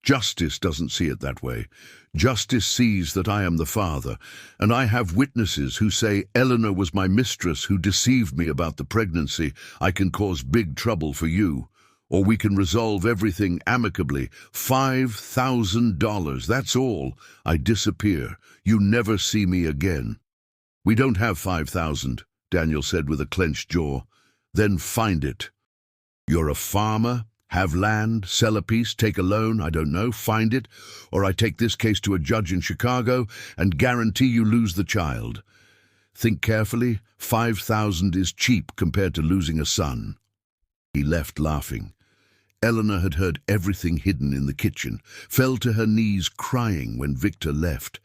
Justice doesn't see it that way. Justice sees that I am the father, and I have witnesses who say Eleanor was my mistress who deceived me about the pregnancy. I can cause big trouble for you, or we can resolve everything amicably. $5,000, that's all. I disappear. You never see me again. We don't have 5,000, Daniel said with a clenched jaw. Then find it. You're a farmer, have land, sell a piece, take a loan, I don't know, find it, or I take this case to a judge in Chicago and guarantee you lose the child. Think carefully, 5,000 is cheap compared to losing a son. He left laughing. Eleanor had heard everything hidden in the kitchen, fell to her knees crying when Victor left.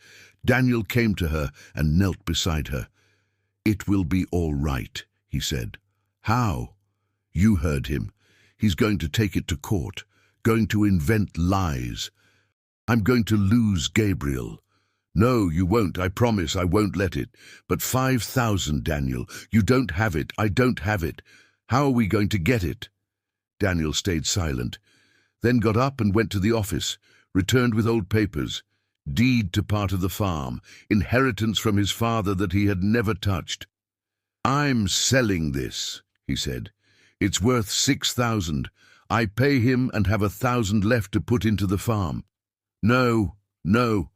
Daniel came to her and knelt beside her. "It will be all right," he said. "How?" "You heard him. He's going to take it to court, going to invent lies. I'm going to lose Gabriel." "No, you won't. I promise I won't let it. But 5,000, Daniel. You don't have it. I don't have it. How are we going to get it?" Daniel stayed silent, then got up and went to the office, returned with old papers. Deed to part of the farm, inheritance from his father that he had never touched. "I'm selling this," he said. "It's worth 6,000. I pay him and have 1,000 left to put into the farm." "No, no.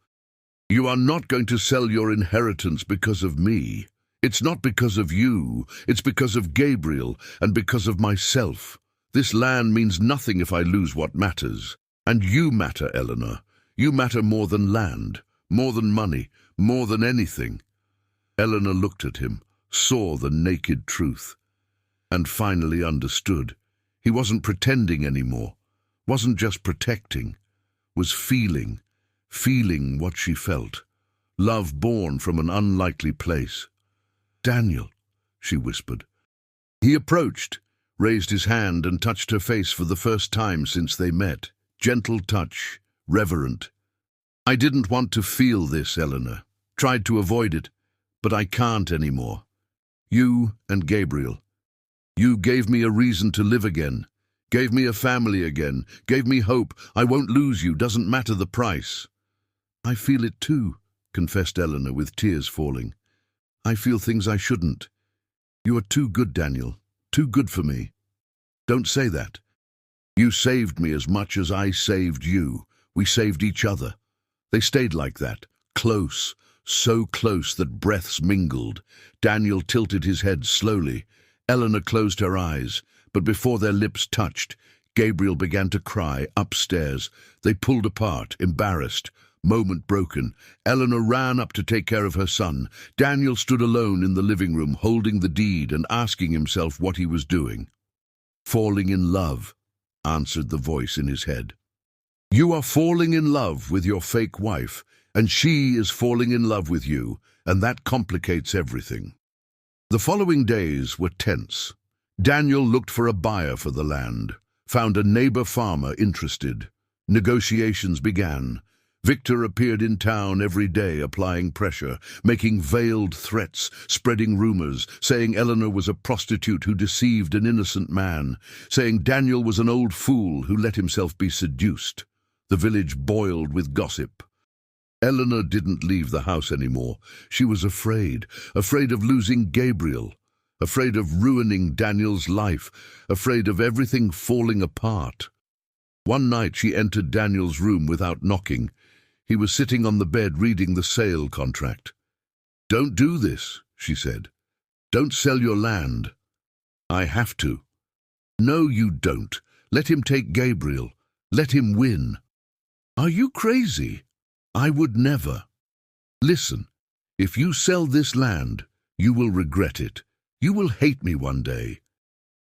You are not going to sell your inheritance because of me. It's not because of you. It's because of Gabriel and because of myself. This land means nothing if I lose what matters. And you matter, Eleanor. You matter more than land, more than money, more than anything." Eleanor looked at him, saw the naked truth, and finally understood. He wasn't pretending anymore, wasn't just protecting, was feeling what she felt, love born from an unlikely place. "Daniel," she whispered. He approached, raised his hand and touched her face for the first time since they met. Gentle touch, reverent. "I didn't want to feel this, Eleanor. Tried to avoid it, but I can't anymore. You and Gabriel. You gave me a reason to live again, gave me a family again, gave me hope. I won't lose you, doesn't matter the price." "I feel it too," confessed Eleanor with tears falling. "I feel things I shouldn't. You are too good, Daniel, too good for me." "Don't say that. You saved me as much as I saved you. We saved each other." They stayed like that, close, so close that breaths mingled. Daniel tilted his head slowly. Eleanor closed her eyes, but before their lips touched, Gabriel began to cry upstairs. They pulled apart, embarrassed. Moment broken. Eleanor ran up to take care of her son. Daniel stood alone in the living room, holding the deed and asking himself what he was doing. "Falling in love," answered the voice in his head. "You are falling in love with your fake wife, and she is falling in love with you, and that complicates everything." The following days were tense. Daniel looked for a buyer for the land, found a neighbor farmer interested. Negotiations began. Victor appeared in town every day applying pressure, making veiled threats, spreading rumors, saying Eleanor was a prostitute who deceived an innocent man, saying Daniel was an old fool who let himself be seduced. The village boiled with gossip. Eleanor didn't leave the house anymore. She was afraid of losing Gabriel, afraid of ruining Daniel's life, afraid of everything falling apart. One night she entered Daniel's room without knocking. He was sitting on the bed reading the sale contract. "Don't do this," she said. "Don't sell your land." "I have to." "No, you don't. Let him take Gabriel. Let him win." "Are you crazy?" "I would never." "Listen, if you sell this land, you will regret it. You will hate me one day.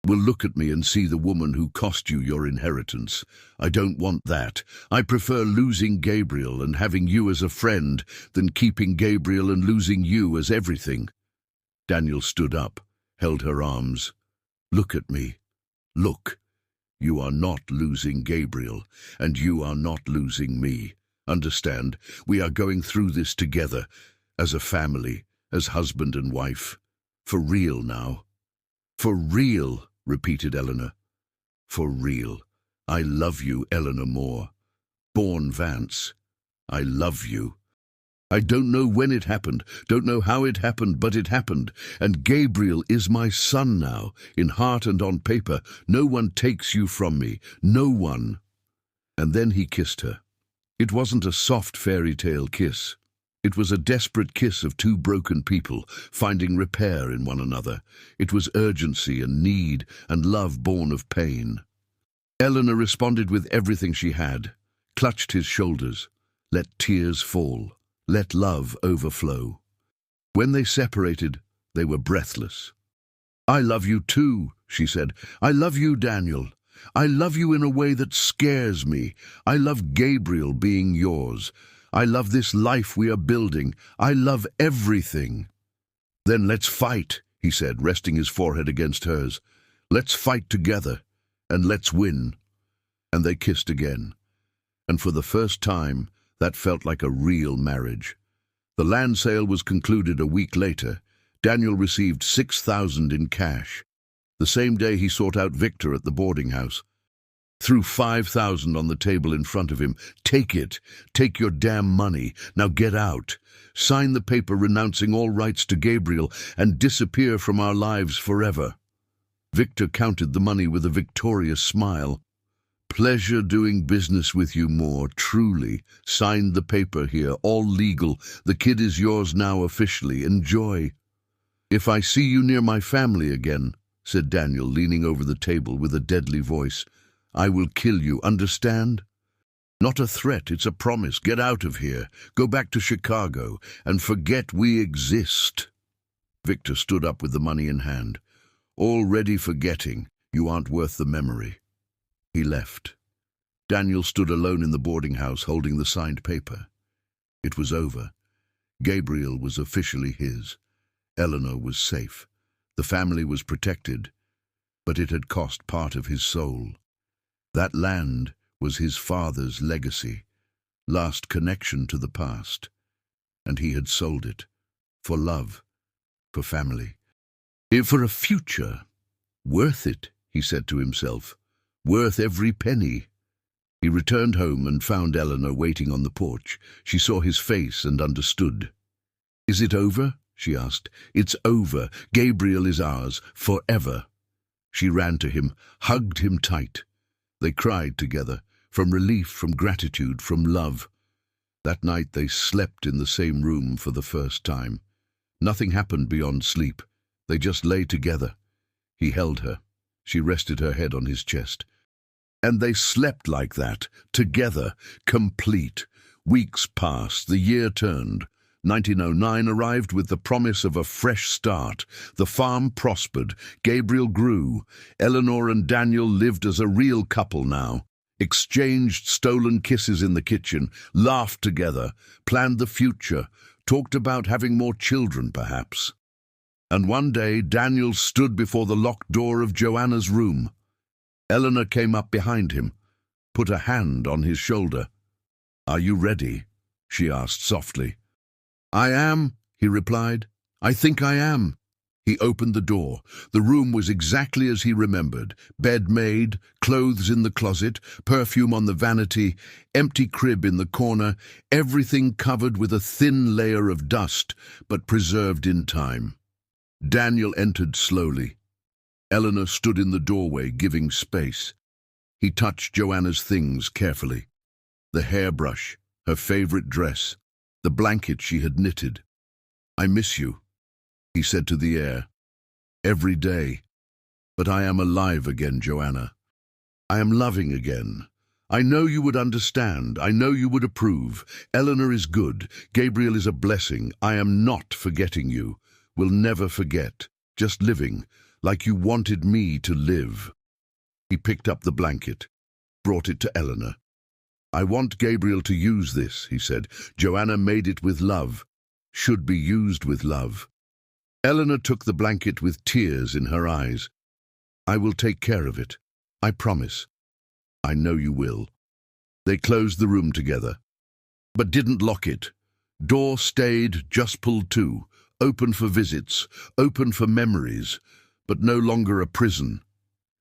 Will look at me and see the woman who cost you your inheritance. I don't want that. I prefer losing Gabriel and having you as a friend than keeping Gabriel and losing you as everything." Daniel stood up, held her arms. "Look at me. Look. You are not losing Gabriel, and you are not losing me. Understand, we are going through this together, as a family, as husband and wife. For real now. For real, repeated Eleanor. For real. I love you, Eleanor Moore. Born Vance. I love you. I don't know when it happened, don't know how it happened, but it happened. And Gabriel is my son now, in heart and on paper. No one takes you from me, no one. And then he kissed her. It wasn't a soft fairy tale kiss. It was a desperate kiss of two broken people, finding repair in one another. It was urgency and need and love born of pain. Eleanor responded with everything she had, clutched his shoulders, let tears fall, let love overflow. When they separated, they were breathless. I love you too, she said. I love you, Daniel. I love you in a way that scares me. I love Gabriel being yours. I love this life we are building. I love everything. Then let's fight, he said, resting his forehead against hers. Let's fight together, and let's win. And they kissed again. And for the first time, that felt like a real marriage. The land sale was concluded a week later. Daniel received $6,000 in cash. The same day he sought out Victor at the boarding house. Threw $5,000 on the table in front of him. Take it. Take your damn money. Now get out. Sign the paper renouncing all rights to Gabriel and disappear from our lives forever. Victor counted the money with a victorious smile. Pleasure doing business with you, Moore, truly. Signed the paper here, all legal. The kid is yours now officially. Enjoy. If I see you near my family again, said Daniel, leaning over the table with a deadly voice, I will kill you, understand? Not a threat, it's a promise. Get out of here. Go back to Chicago and forget we exist. Victor stood up with the money in hand. Already forgetting. You aren't worth the memory. He left. Daniel stood alone in the boarding house holding the signed paper. It was over. Gabriel was officially his. Eleanor was safe. The family was protected, but it had cost part of his soul. That land was his father's legacy, last connection to the past, and he had sold it, for love, for family. For a future, worth it, he said to himself, worth every penny. He returned home and found Eleanor waiting on the porch. She saw his face and understood. Is it over? She asked. It's over. Gabriel is ours, forever. She ran to him, hugged him tight. They cried together, from relief, from gratitude, from love. That night they slept in the same room for the first time. Nothing happened beyond sleep. They just lay together. He held her. She rested her head on his chest. And they slept like that, together, complete. Weeks passed, the year turned. 1909 arrived with the promise of a fresh start. The farm prospered. Gabriel grew. Eleanor and Daniel lived as a real couple now. Exchanged stolen kisses in the kitchen, laughed together, planned the future, talked about having more children, perhaps. And one day Daniel stood before the locked door of Joanna's room. Eleanor came up behind him, put a hand on his shoulder. Are you ready? She asked softly. I am, he replied. I think I am. He opened the door. The room was exactly as he remembered. Bed made, clothes in the closet, perfume on the vanity, empty crib in the corner, everything covered with a thin layer of dust, but preserved in time. Daniel entered slowly. Eleanor stood in the doorway, giving space. He touched Joanna's things carefully. The hairbrush, her favorite dress, the blanket she had knitted. I miss you, he said to the air. Every day. But I am alive again, Joanna. I am loving again. I know you would understand. I know you would approve. Eleanor is good. Gabriel is a blessing. I am not forgetting you. Will never forget. Just living, like you wanted me to live. He picked up the blanket, brought it to Eleanor. I want Gabriel to use this, he said. Joanna made it with love. Should be used with love. Eleanor took the blanket with tears in her eyes. I will take care of it. I promise. I know you will. They closed the room together, but didn't lock it. Door stayed, just pulled to. open for visits, open for memories, but no longer a prison.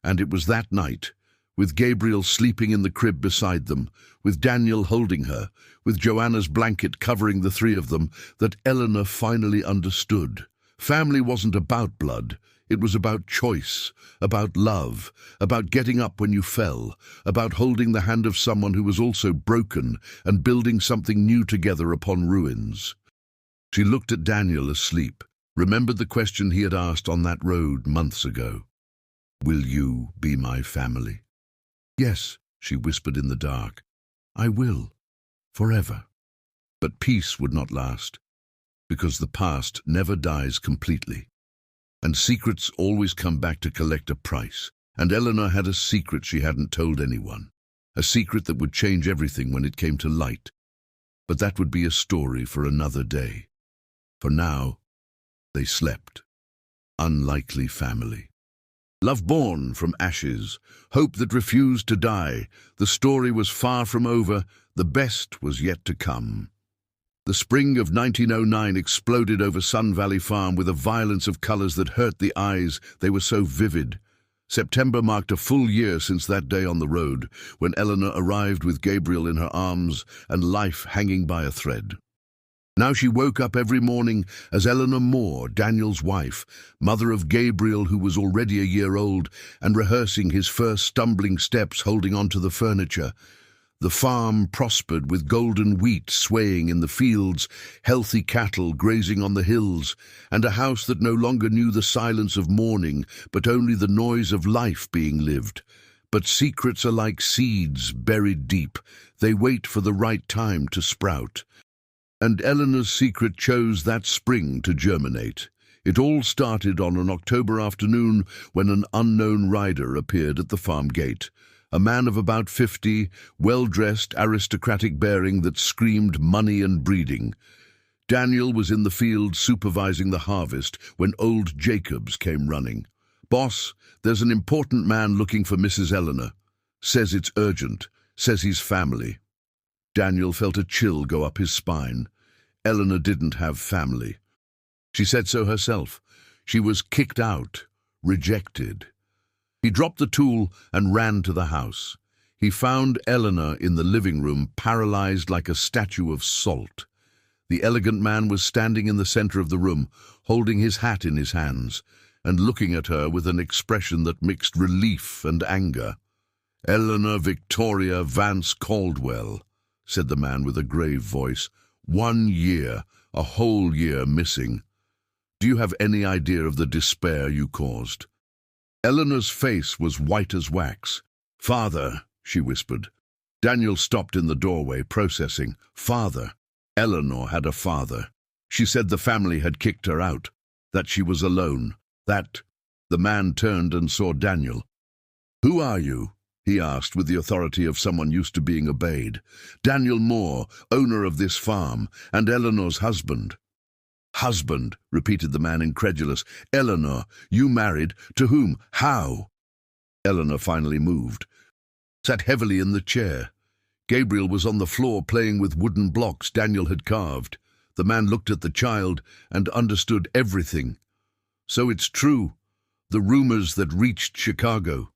And it was that night, with Gabriel sleeping in the crib beside them, with Daniel holding her, with Joanna's blanket covering the three of them, that Eleanor finally understood. Family wasn't about blood. It was about choice, about love, about getting up when you fell, about holding the hand of someone who was also broken and building something new together upon ruins. She looked at Daniel asleep, remembered the question he had asked on that road months ago. "Will you be my family?" "Yes," she whispered in the dark. "I will, forever." But peace would not last, because the past never dies completely. And secrets always come back to collect a price. And Eleanor had a secret she hadn't told anyone. A secret that would change everything when it came to light. But that would be a story for another day. For now, they slept. Unlikely family. Love born from ashes. Hope that refused to die. The story was far from over. The best was yet to come. The spring of 1909 exploded over Sun Valley Farm with a violence of colors that hurt the eyes. They were so vivid. September marked a full year since that day on the road, when Eleanor arrived with Gabriel in her arms and life hanging by a thread. Now she woke up every morning as Eleanor Moore, Daniel's wife, mother of Gabriel, who was already a year old, and rehearsing his first stumbling steps holding onto the furniture. The farm prospered with golden wheat swaying in the fields, healthy cattle grazing on the hills, and a house that no longer knew the silence of mourning, but only the noise of life being lived. But secrets are like seeds buried deep. They wait for the right time to sprout. And Eleanor's secret chose that spring to germinate. It all started on an October afternoon when an unknown rider appeared at the farm gate. A man of about 50, well-dressed, aristocratic bearing that screamed money and breeding. Daniel was in the field supervising the harvest when old Jacobs came running. "Boss, there's an important man looking for Mrs. Eleanor. Says it's urgent. Says he's family." Daniel felt a chill go up his spine. Eleanor didn't have family. She said so herself. She was kicked out, rejected. He dropped the tool and ran to the house. He found Eleanor in the living room, paralyzed like a statue of salt. The elegant man was standing in the center of the room, holding his hat in his hands, and looking at her with an expression that mixed relief and anger. "Eleanor Victoria Vance Caldwell," said the man with a grave voice. "1 year, a whole year missing. Do you have any idea of the despair you caused?" Eleanor's face was white as wax. "Father," she whispered. Daniel stopped in the doorway, processing. Father. Eleanor had a father. She said the family had kicked her out, that she was alone, that... The man turned and saw Daniel. "Who are you?" he asked with the authority of someone used to being obeyed. "Daniel Moore, owner of this farm, and Eleanor's husband." "Husband," repeated the man, incredulous. "Eleanor, you married? To whom? How?" Eleanor finally moved, sat heavily in the chair. Gabriel was on the floor playing with wooden blocks Daniel had carved. The man looked at the child and understood everything. "So it's true. The rumors that reached Chicago.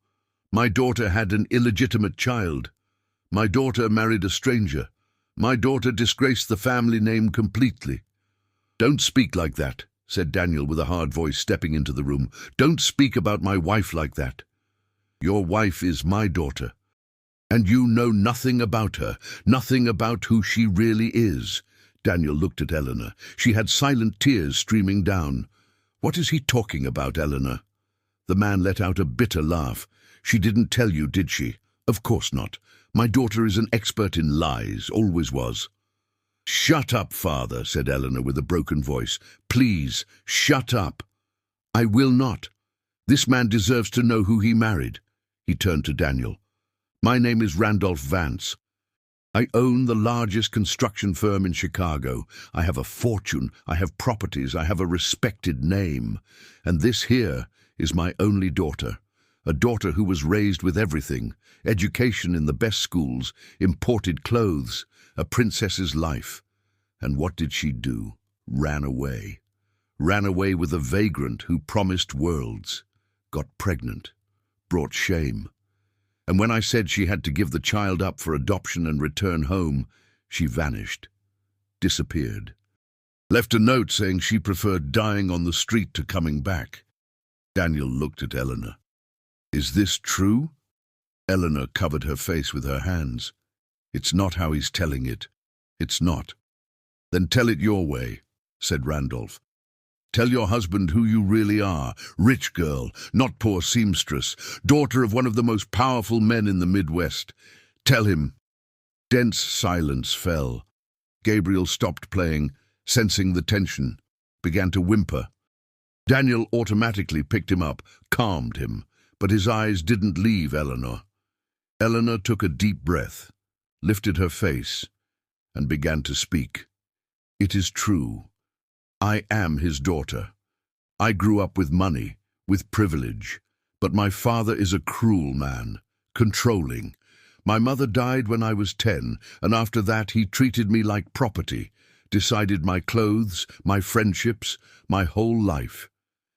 My daughter had an illegitimate child. My daughter married a stranger. My daughter disgraced the family name completely." "Don't speak like that," said Daniel with a hard voice, stepping into the room. "Don't speak about my wife like that. Your wife is my daughter. And you know nothing about her, nothing about who she really is." Daniel looked at Eleanor. She had silent tears streaming down. "What is he talking about, Eleanor?" The man let out a bitter laugh. "She didn't tell you, did she?" "Of course not. My daughter is an expert in lies, always was." "Shut up, father," said Eleanor with a broken voice. "Please, shut up." "I will not. This man deserves to know who he married." He turned to Daniel. "My name is Randolph Vance. I own the largest construction firm in Chicago. I have a fortune, I have properties, I have a respected name. And this here is my only daughter. A daughter who was raised with everything, education in the best schools, imported clothes, a princess's life. And what did she do? Ran away. ran away with a vagrant who promised worlds, got pregnant, brought shame. And when I said she had to give the child up for adoption and return home, she vanished, disappeared. Left a note saying she preferred dying on the street to coming back. Daniel looked at Eleanor. "Is this true?" Eleanor covered her face with her hands. "It's not how he's telling it. It's not." "Then tell it your way," said Randolph. "Tell your husband who you really are. Rich girl, not poor seamstress, daughter of one of the most powerful men in the Midwest. Tell him." Dense silence fell. Gabriel stopped playing, sensing the tension, began to whimper. Daniel automatically picked him up, calmed him, but his eyes didn't leave Eleanor. Eleanor took a deep breath, lifted her face, and began to speak. "It is true. I am his daughter. I grew up with money, with privilege, but my father is a cruel man, controlling. My mother died when I was 10, and after that he treated me like property, decided my clothes, my friendships, my whole life.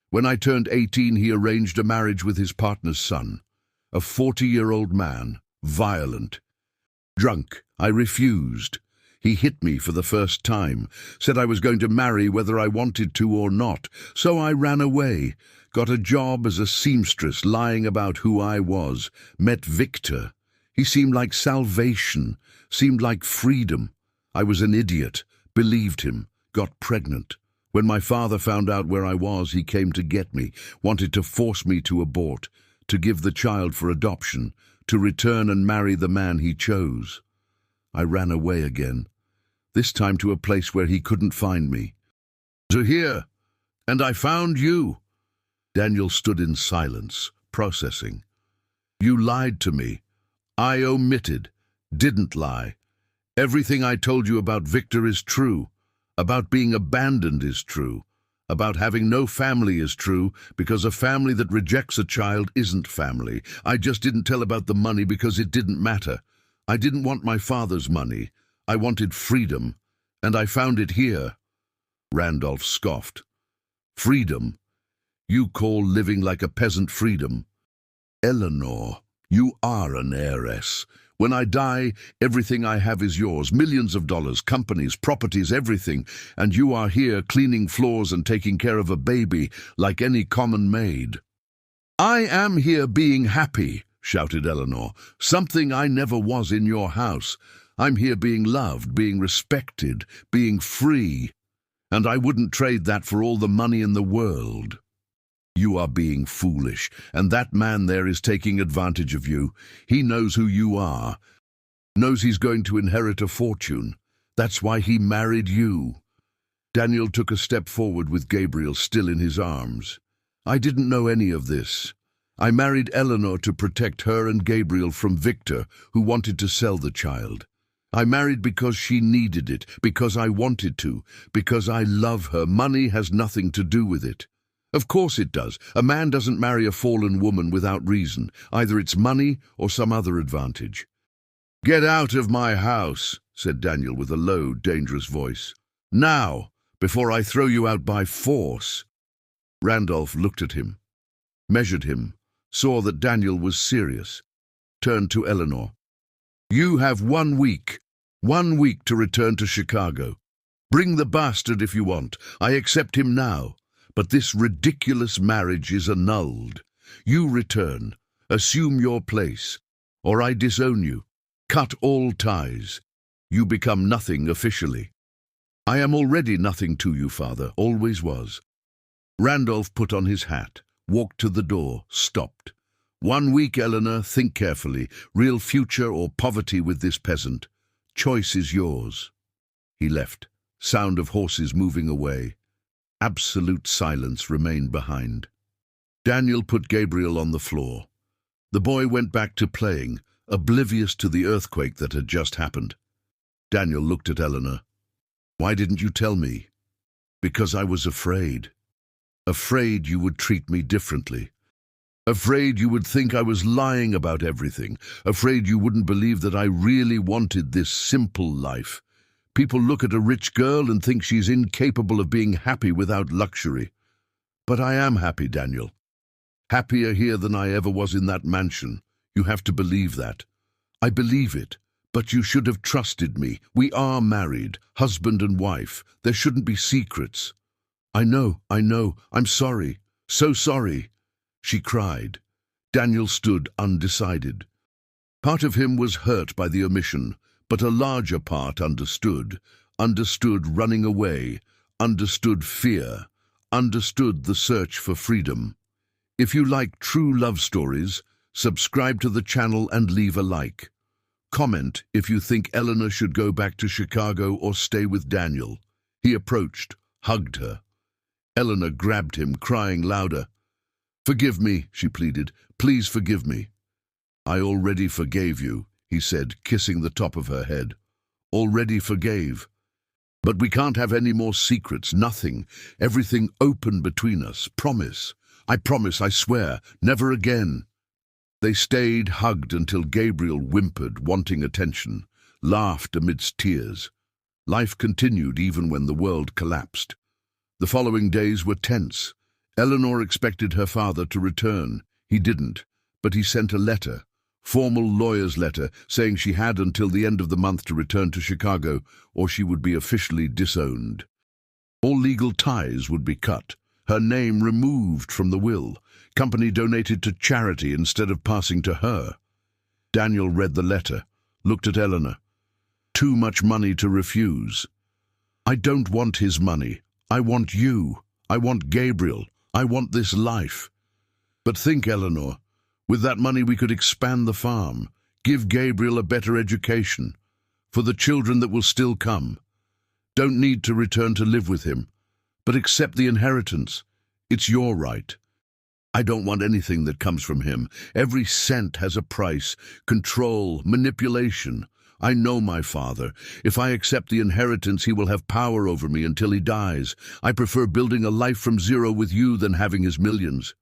When I turned 18, he arranged a marriage with his partner's son, a 40-year-old man, violent. Drunk, I refused. He hit me for the first time, said I was going to marry whether I wanted to or not, so I ran away, got a job as a seamstress lying about who I was, met Victor. He seemed like salvation, seemed like freedom. I was an idiot, believed him, got pregnant. When my father found out where I was, he came to get me, wanted to force me to abort, to give the child for adoption, to return and marry the man he chose. I ran away again, this time to a place where he couldn't find me. To here, and I found you." Daniel stood in silence, processing. "You lied to me. I omitted, didn't lie. Everything I told you about Victor is true. About being abandoned is true. About having no family is true, because a family that rejects a child isn't family. I just didn't tell about the money because it didn't matter. I didn't want my father's money. I wanted freedom, and I found it here." Randolph scoffed. "Freedom? You call living like a peasant freedom? Eleanor, you are an heiress. When I die, everything I have is yours, millions of dollars, companies, properties, everything, and you are here cleaning floors and taking care of a baby like any common maid." "I am here being happy," shouted Eleanor, "something I never was in your house. I'm here being loved, being respected, being free, and I wouldn't trade that for all the money in the world." "You are being foolish, and that man there is taking advantage of you. He knows who you are, knows he's going to inherit a fortune. That's why he married you." Daniel took a step forward with Gabriel still in his arms. "I didn't know any of this. I married Eleanor to protect her and Gabriel from Victor, who wanted to sell the child. I married because she needed it, because I wanted to, because I love her. Money has nothing to do with it. Of course it does. A man doesn't marry a fallen woman without reason. Either it's money or some other advantage." "Get out of my house," said Daniel with a low, dangerous voice. "Now, before I throw you out by force." Randolph looked at him, measured him, saw that Daniel was serious, turned to Eleanor. "You have 1 week. 1 week to return to Chicago. Bring the bastard if you want. I accept him now. But this ridiculous marriage is annulled. You return, assume your place, or I disown you, cut all ties. You become nothing officially. I am already nothing to you, Father, always was." Randolph put on his hat, walked to the door, stopped. 1 week, Eleanor, think carefully. Real future or poverty with this peasant. Choice is yours." He left, sound of horses moving away. Absolute silence remained behind. Daniel put Gabriel on the floor. The boy went back to playing, oblivious to the earthquake that had just happened. Daniel looked at Eleanor. "Why didn't you tell me?" "Because I was afraid. Afraid you would treat me differently. Afraid you would think I was lying about everything. Afraid you wouldn't believe that I really wanted this simple life. People look at a rich girl and think she's incapable of being happy without luxury. But I am happy, Daniel. Happier here than I ever was in that mansion. You have to believe that. I believe it, but you should have trusted me. We are married, husband and wife. There shouldn't be secrets. I know. I'm sorry. So sorry, she cried. Daniel stood undecided. Part of him was hurt by the omission, but a larger part understood running away, understood fear, understood the search for freedom. If you like true love stories, subscribe to the channel and leave a like. Comment if you think Eleanor should go back to Chicago or stay with Daniel. He approached, hugged her. Eleanor grabbed him, crying louder. Forgive me, she pleaded. Please forgive me. I already forgave you, he said, kissing the top of her head. Already forgave. But we can't have any more secrets, nothing. Everything open between us. Promise. I promise, I swear, never again. They stayed hugged until Gabriel whimpered, wanting attention, laughed amidst tears. Life continued even when the world collapsed. The following days were tense. Eleanor expected her father to return. He didn't, but he sent a letter, formal lawyer's letter, saying she had until the end of the month to return to Chicago or she would be officially disowned. All legal ties would be cut, her name removed from the will, company donated to charity instead of passing to her. Daniel read the letter, looked at Eleanor. Too much money to refuse. I don't want his money. I want you. I want Gabriel. I want this life. But think, Eleanor, with that money we could expand the farm, give Gabriel a better education, for the children that will still come. Don't need to return to live with him, but accept the inheritance. It's your right. I don't want anything that comes from him. Every cent has a price, control, manipulation. I know my father. If I accept the inheritance, he will have power over me until he dies. I prefer building a life from zero with you than having his millions.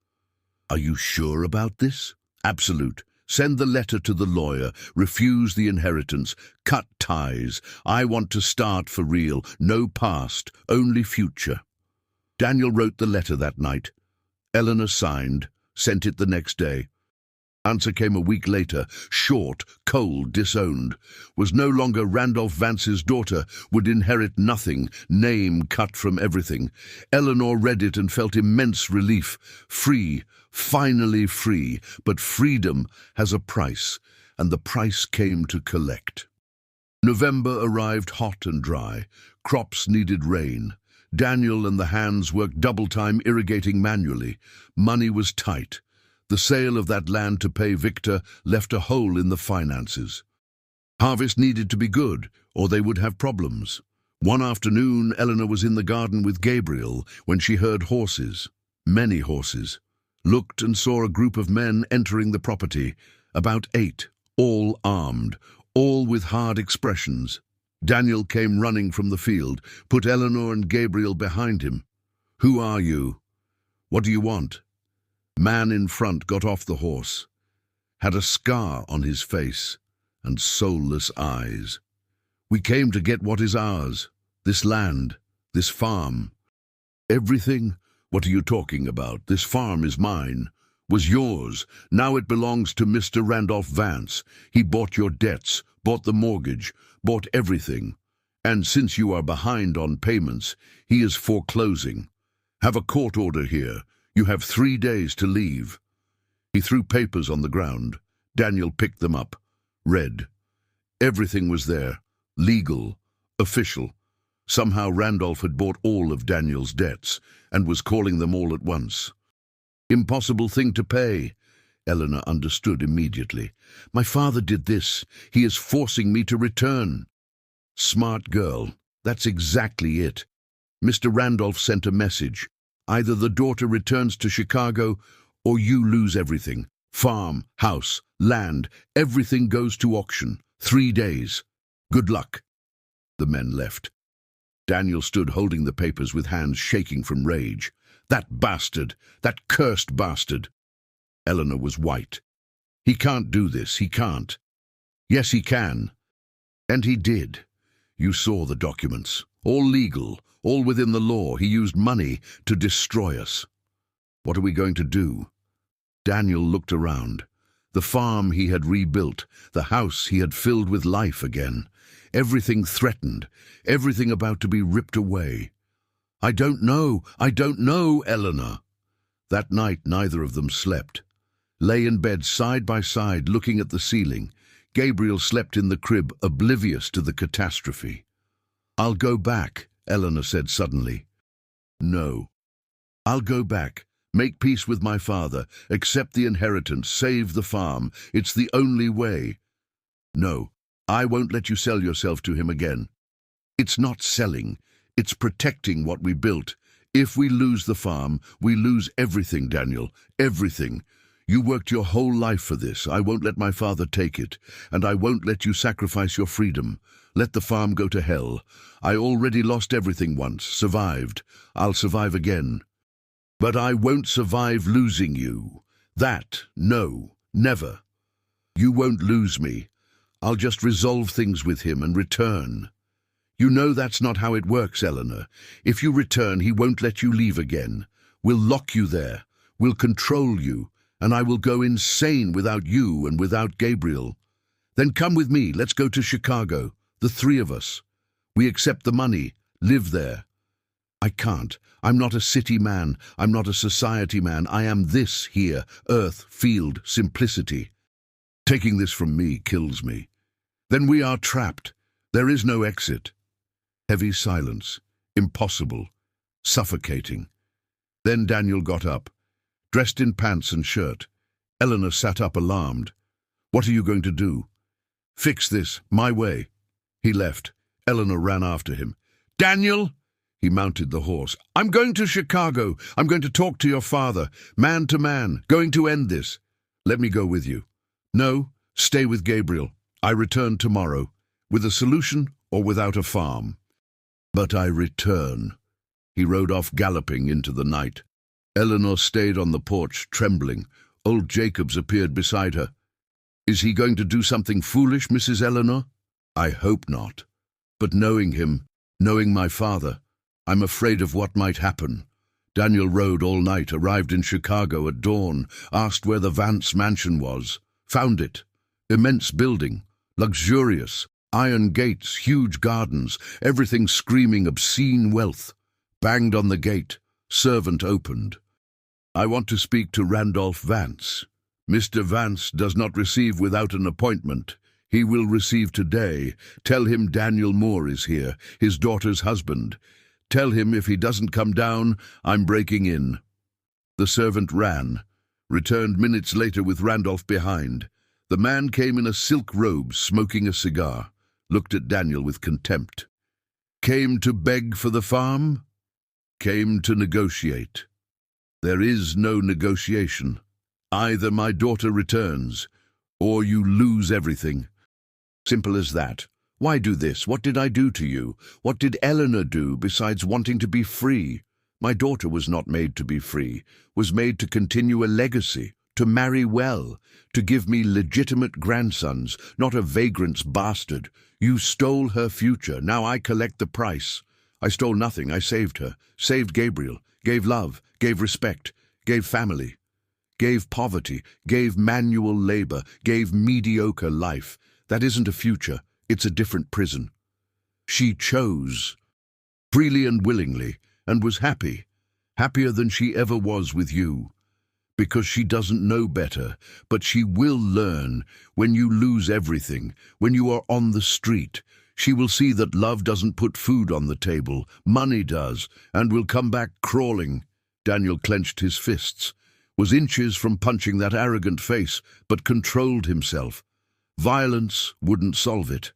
Are you sure about this? Absolute. Send the letter to the lawyer. Refuse the inheritance. Cut ties. I want to start for real. No past, only future. Daniel wrote the letter that night. Eleanor signed, sent it the next day. Answer came a week later, short, cold, disowned. Was no longer Randolph Vance's daughter, would inherit nothing, name cut from everything. Eleanor read it and felt immense relief. Free, finally free, but freedom has a price, and the price came to collect. November arrived hot and dry. Crops needed rain. Daniel and the hands worked double time irrigating manually. Money was tight. The sale of that land to pay Victor left a hole in the finances. Harvest needed to be good, or they would have problems. One afternoon, Eleanor was in the garden with Gabriel when she heard horses, many horses. Looked and saw a group of men entering the property, about 8, all armed, all with hard expressions. Daniel came running from the field, put Eleanor and Gabriel behind him. Who are you? What do you want? Man in front got off the horse, had a scar on his face and soulless eyes. We came to get what is ours, this land, this farm. Everything? What are you talking about? This farm is mine, was yours. Now it belongs to Mr. Randolph Vance. He bought your debts, bought the mortgage, bought everything. And since you are behind on payments, he is foreclosing. Have a court order here. You have 3 days to leave. He threw papers on the ground. Daniel picked them up, read. Everything was there, legal, official. Somehow Randolph had bought all of Daniel's debts and was calling them all at once. Impossible thing to pay. Eleanor understood immediately. My father did this. He is forcing me to return. Smart girl. That's exactly it. Mr. Randolph sent a message. Either the daughter returns to Chicago or you lose everything. Farm, house, land, everything goes to auction. 3 days. Good luck. The men left. Daniel stood holding the papers with hands shaking from rage. That bastard! That cursed bastard! Eleanor was white. He can't do this. He can't. Yes, he can. And he did. You saw the documents. All legal, all within the law. He used money to destroy us. What are we going to do? Daniel looked around. The farm he had rebuilt, the house he had filled with life again. Everything threatened, everything about to be ripped away. I don't know, Eleanor. That night neither of them slept. Lay in bed side by side looking at the ceiling. Gabriel slept in the crib, oblivious to the catastrophe. I'll go back, Eleanor said suddenly. No. I'll go back. Make peace with my father, accept the inheritance, save the farm. It's the only way. No, I won't let you sell yourself to him again. It's not selling, it's protecting what we built. If we lose the farm, we lose everything, Daniel, everything. You worked your whole life for this. I won't let my father take it, and I won't let you sacrifice your freedom. Let the farm go to hell. I already lost everything once, survived. I'll survive again. But I won't survive losing you. That, no, never. You won't lose me. I'll just resolve things with him and return. You know that's not how it works, Eleanor. If you return, he won't let you leave again. We'll lock you there. We'll control you. And I will go insane without you and without Gabriel. Then come with me. Let's go to Chicago. The three of us. We accept the money. Live there. I can't. I'm not a city man. I'm not a society man. I am this here, earth, field, simplicity. Taking this from me kills me. Then we are trapped. There is no exit. Heavy silence. Impossible. Suffocating. Then Daniel got up, dressed in pants and shirt. Eleanor sat up alarmed. What are you going to do? Fix this, my way. He left. Eleanor ran after him. Daniel! He mounted the horse. I'm going to Chicago. I'm going to talk to your father, man to man, going to end this. Let me go with you. No, stay with Gabriel. I return tomorrow, with a solution or without a farm. But I return. He rode off galloping into the night. Eleanor stayed on the porch, trembling. Old Jacobs appeared beside her. Is he going to do something foolish, Mrs. Eleanor? I hope not. But knowing him, knowing my father, I'm afraid of what might happen. Daniel rode all night, arrived in Chicago at dawn, asked where the Vance mansion was. Found it. Immense building, luxurious, iron gates, huge gardens, everything screaming obscene wealth. Banged on the gate. Servant opened. I want to speak to Randolph Vance. Mr. Vance does not receive without an appointment. He will receive today. Tell him Daniel Moore is here, his daughter's husband. Tell him if he doesn't come down, I'm breaking in. The servant ran, returned minutes later with Randolph behind. The man came in a silk robe, smoking a cigar, looked at Daniel with contempt. Came to beg for the farm? Came to negotiate. There is no negotiation. Either my daughter returns, or you lose everything. Simple as that. Why do this? What did I do to you? What did Eleanor do besides wanting to be free? My daughter was not made to be free, was made to continue a legacy, to marry well, to give me legitimate grandsons, not a vagrant's bastard. You stole her future, now I collect the price. I stole nothing, I saved her, saved Gabriel, gave love, gave respect, gave family, gave poverty, gave manual labor, gave mediocre life. That isn't a future, it's a different prison. She chose, freely and willingly, and was happy, happier than she ever was with you. Because she doesn't know better, but she will learn when you lose everything, when you are on the street. She will see that love doesn't put food on the table, money does, and will come back crawling. Daniel clenched his fists, was inches from punching that arrogant face, but controlled himself. Violence wouldn't solve it.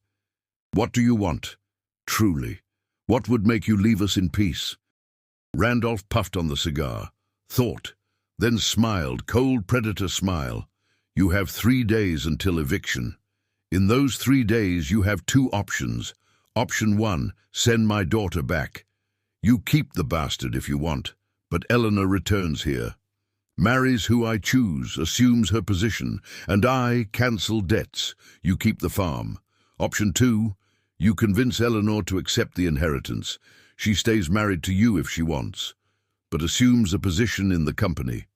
What do you want? Truly. What would make you leave us in peace? Randolph puffed on the cigar, thought, then smiled, cold predator smile. You have 3 days until eviction. In those 3 days you have 2 options. Option 1, send my daughter back. You keep the bastard if you want, but Eleanor returns here. Marries who I choose, assumes her position, and I cancel debts. You keep the farm. Option 2, You convince Eleanor to accept the inheritance. She stays married to you if she wants, but assumes a position in the company.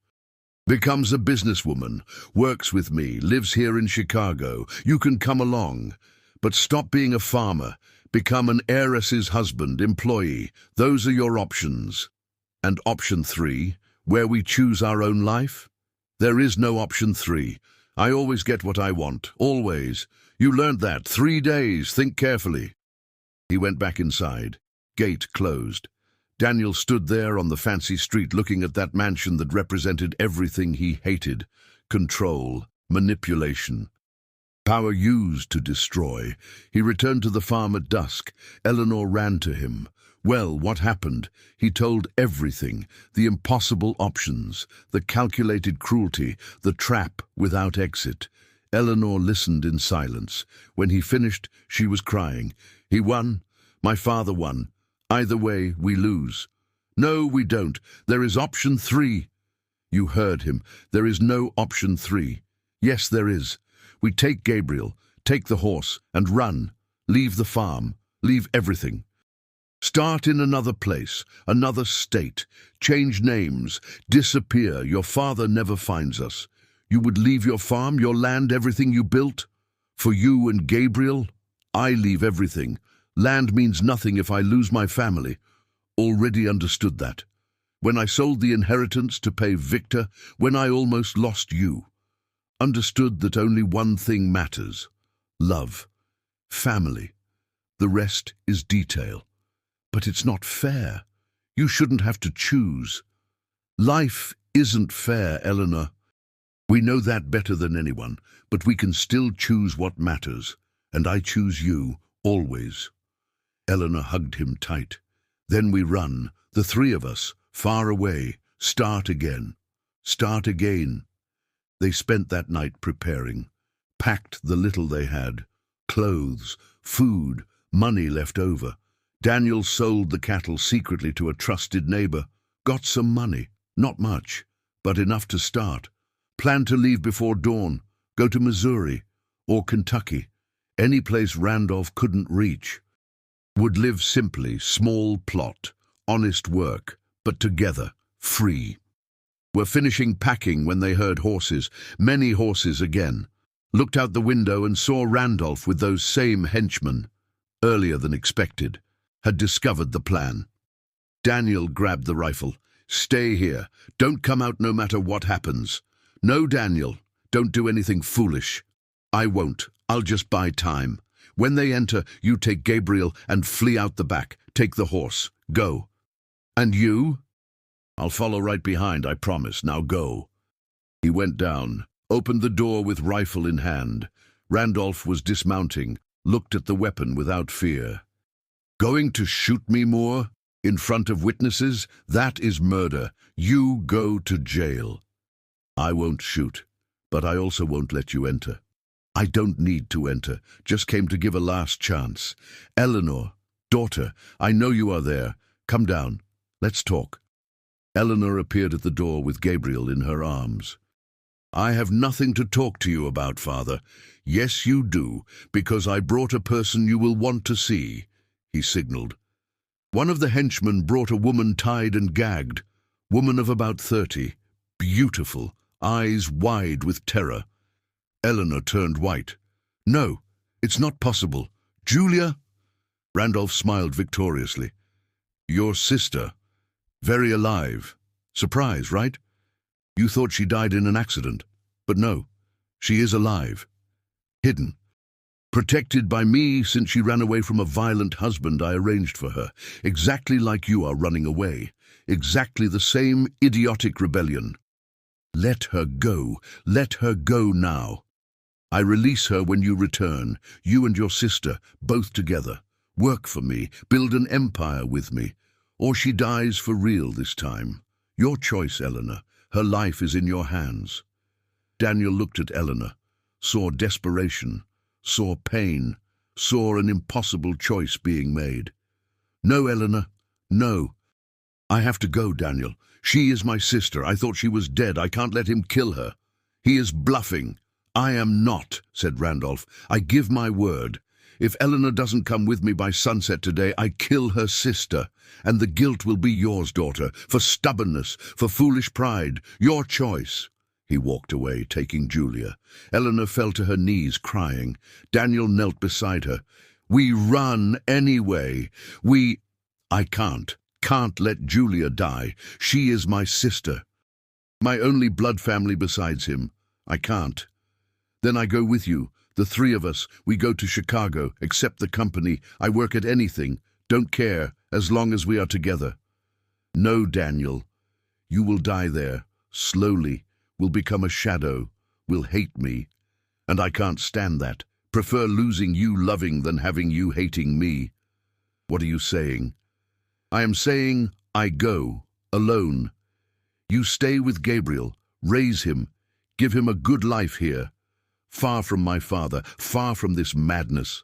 Becomes a businesswoman, works with me, lives here in Chicago. You can come along, but stop being a farmer. Become an heiress's husband, employee. Those are your options. And option 3, where we choose our own life? There is no option 3. I always get what I want, always. You learned that. 3 days, think carefully. He went back inside. Gate closed. Daniel stood there on the fancy street looking at that mansion that represented everything he hated. Control, manipulation, power used to destroy. He returned to the farm at dusk. Eleanor ran to him. Well, what happened? He told everything, the impossible options, the calculated cruelty, the trap without exit. Eleanor listened in silence. When he finished, she was crying. He won. My father won. Either way, we lose. No, we don't. There is option 3. You heard him. There is no option 3. Yes, there is. We take Gabriel, take the horse, and run. Leave the farm. Leave everything. Start in another place, another state. Change names. Disappear. Your father never finds us. You would leave your farm, your land, everything you built? For you and Gabriel? I leave everything. Land means nothing if I lose my family. Already understood that. When I sold the inheritance to pay Victor, when I almost lost you. Understood that only one thing matters. Love. Family. The rest is detail. But it's not fair. You shouldn't have to choose. Life isn't fair, Eleanor. We know that better than anyone, but we can still choose what matters. And I choose you, always. Eleanor hugged him tight. Then we run, the 3 of us, far away, start again. Start again. They spent that night preparing, packed the little they had, clothes, food, money left over. Daniel sold the cattle secretly to a trusted neighbor, got some money, not much, but enough to start. Planned to leave before dawn, go to Missouri or Kentucky, any place Randolph couldn't reach. Would live simply, small plot, honest work, but together, free. Were finishing packing when they heard horses, many horses again. Looked out the window and saw Randolph with those same henchmen. Earlier than expected. Had discovered the plan. Daniel grabbed the rifle. Stay here. Don't come out no matter what happens. No, Daniel. Don't do anything foolish. I won't. I'll just buy time. When they enter, you take Gabriel and flee out the back. Take the horse. Go. And you? I'll follow right behind, I promise. Now go. He went down, opened the door with rifle in hand. Randolph was dismounting, looked at the weapon without fear. Going to shoot me, Moore? In front of witnesses? That is murder. You go to jail. I won't shoot, but I also won't let you enter. I don't need to enter, just came to give a last chance. Eleanor, daughter, I know you are there. Come down, let's talk. Eleanor appeared at the door with Gabriel in her arms. I have nothing to talk to you about, Father. Yes, you do, because I brought a person you will want to see, he signaled. One of the henchmen brought a woman tied and gagged, woman of about 30, beautiful, eyes wide with terror. Eleanor turned white. No, it's not possible. Julia? Randolph smiled victoriously. Your sister. Very alive. Surprise, right? You thought she died in an accident. But no, she is alive. Hidden. Protected by me since she ran away from a violent husband I arranged for her. Exactly like you are running away. Exactly the same idiotic rebellion. Let her go. Let her go now. I release her when you return, you and your sister, both together. Work for me, build an empire with me. Or she dies for real this time. Your choice, Eleanor. Her life is in your hands. Daniel looked at Eleanor, saw desperation, saw pain, saw an impossible choice being made. No, Eleanor, no. I have to go, Daniel. She is my sister. I thought she was dead. I can't let him kill her. He is bluffing. I am not, said Randolph. I give my word. If Eleanor doesn't come with me by sunset today, I kill her sister. And the guilt will be yours, daughter, for stubbornness, for foolish pride. Your choice." He walked away, taking Julia. Eleanor fell to her knees, crying. Daniel knelt beside her. "We run anyway. I can't let Julia die. She is my sister. My only blood family besides him. I can't." "Then I go with you. The three of us. We go to Chicago. Accept the company. I work at anything. Don't care, as long as we are together." "No, Daniel. You will die there. Slowly. Will become a shadow. Will hate me. And I can't stand that. Prefer losing you loving than having you hating me." "What are you saying?" "I am saying I go. Alone. You stay with Gabriel. Raise him. Give him a good life here. Far from my father. Far from this madness."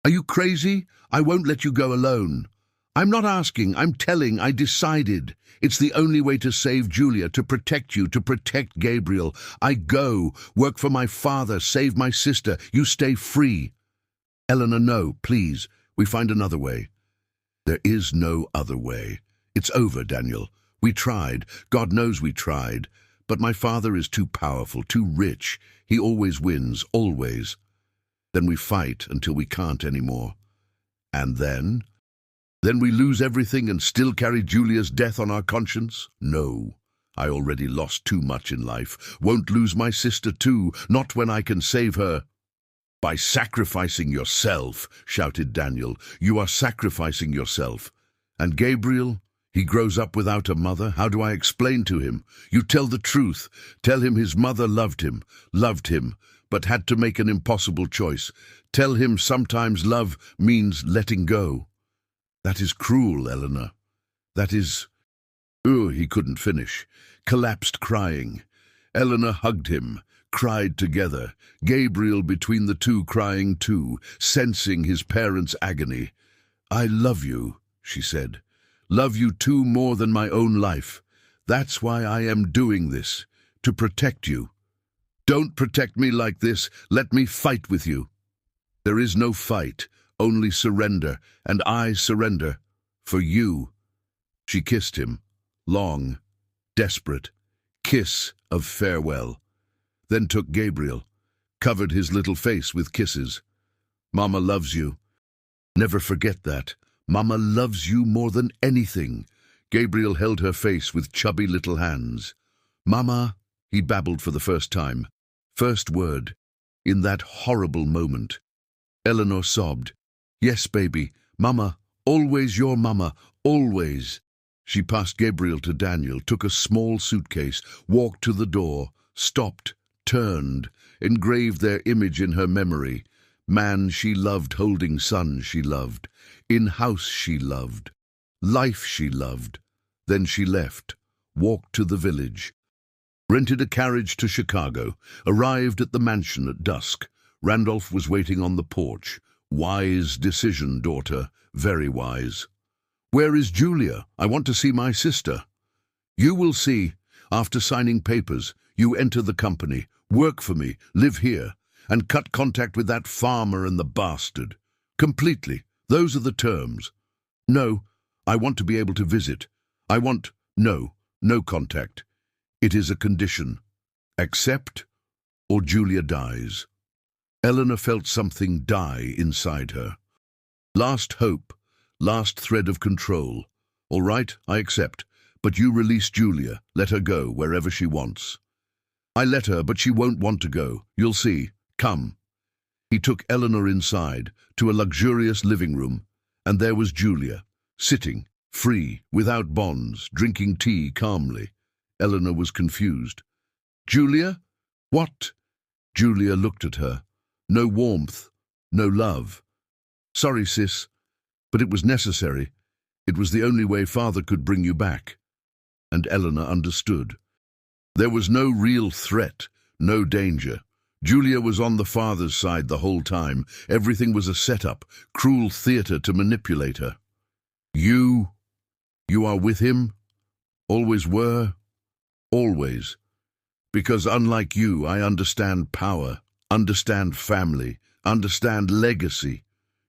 "Are you crazy? I won't let you go alone." "I'm not asking. I'm telling. I decided. It's the only way to save Julia, to protect you, to protect Gabriel. I go. Work for my father. Save my sister. You stay free." "Eleanor, no, please. We find another way." "There is no other way. It's over, Daniel. We tried. God knows we tried. But my father is too powerful, too rich. He always wins, always. Then we fight until we can't anymore. And then? Then we lose everything and still carry Julia's death on our conscience? No. I already lost too much in life. Won't lose my sister too, not when I can save her." "By sacrificing yourself," shouted Daniel. "You are sacrificing yourself. And Gabriel? He grows up without a mother. How do I explain to him? You tell the truth. Tell him his mother loved him, but had to make an impossible choice. Tell him sometimes love means letting go." "That is cruel, Eleanor. That is—" He couldn't finish. Collapsed crying. Eleanor hugged him, cried together. Gabriel between the two crying too, sensing his parents' agony. "I love you," she said. "Love you too, more than my own life. That's why I am doing this, to protect you. Don't protect me like this. Let me fight with you." "There is no fight, only surrender, and I surrender. For you." She kissed him, long, desperate, kiss of farewell. Then took Gabriel, covered his little face with kisses. "Mama loves you. Never forget that. Mama loves you more than anything." Gabriel held her face with chubby little hands. "Mama," he babbled for the first time. First word, in that horrible moment. Eleanor sobbed. "Yes, baby. Mama. Always your mama. Always." She passed Gabriel to Daniel, took a small suitcase, walked to the door, stopped, turned, engraved their image in her memory. Man she loved holding son she loved. In-house she loved. Life she loved. Then she left, walked to the village. Rented a carriage to Chicago, arrived at the mansion at dusk. Randolph was waiting on the porch. "Wise decision, daughter, very wise." "Where is Julia? I want to see my sister." "You will see. After signing papers, you enter the company, work for me, live here, and cut contact with that farmer and the bastard. Completely. Those are the terms." "No, I want to be able to visit. I want— No contact. It is a condition. Accept, or Julia dies." Eleanor felt something die inside her. Last hope, last thread of control. "All right, I accept. But you release Julia. Let her go wherever she wants." "I let her, but she won't want to go. You'll see. Come." He took Eleanor inside, to a luxurious living room, and there was Julia, sitting, free, without bonds, drinking tea calmly. Eleanor was confused. "Julia? What?" Julia looked at her. No warmth, no love. "Sorry, sis, but it was necessary. It was the only way Father could bring you back." And Eleanor understood. There was no real threat, no danger. Julia was on the father's side the whole time. Everything was a setup, cruel theater to manipulate her. You are with him? Always were? Always. Because unlike you, I understand power, understand family, understand legacy.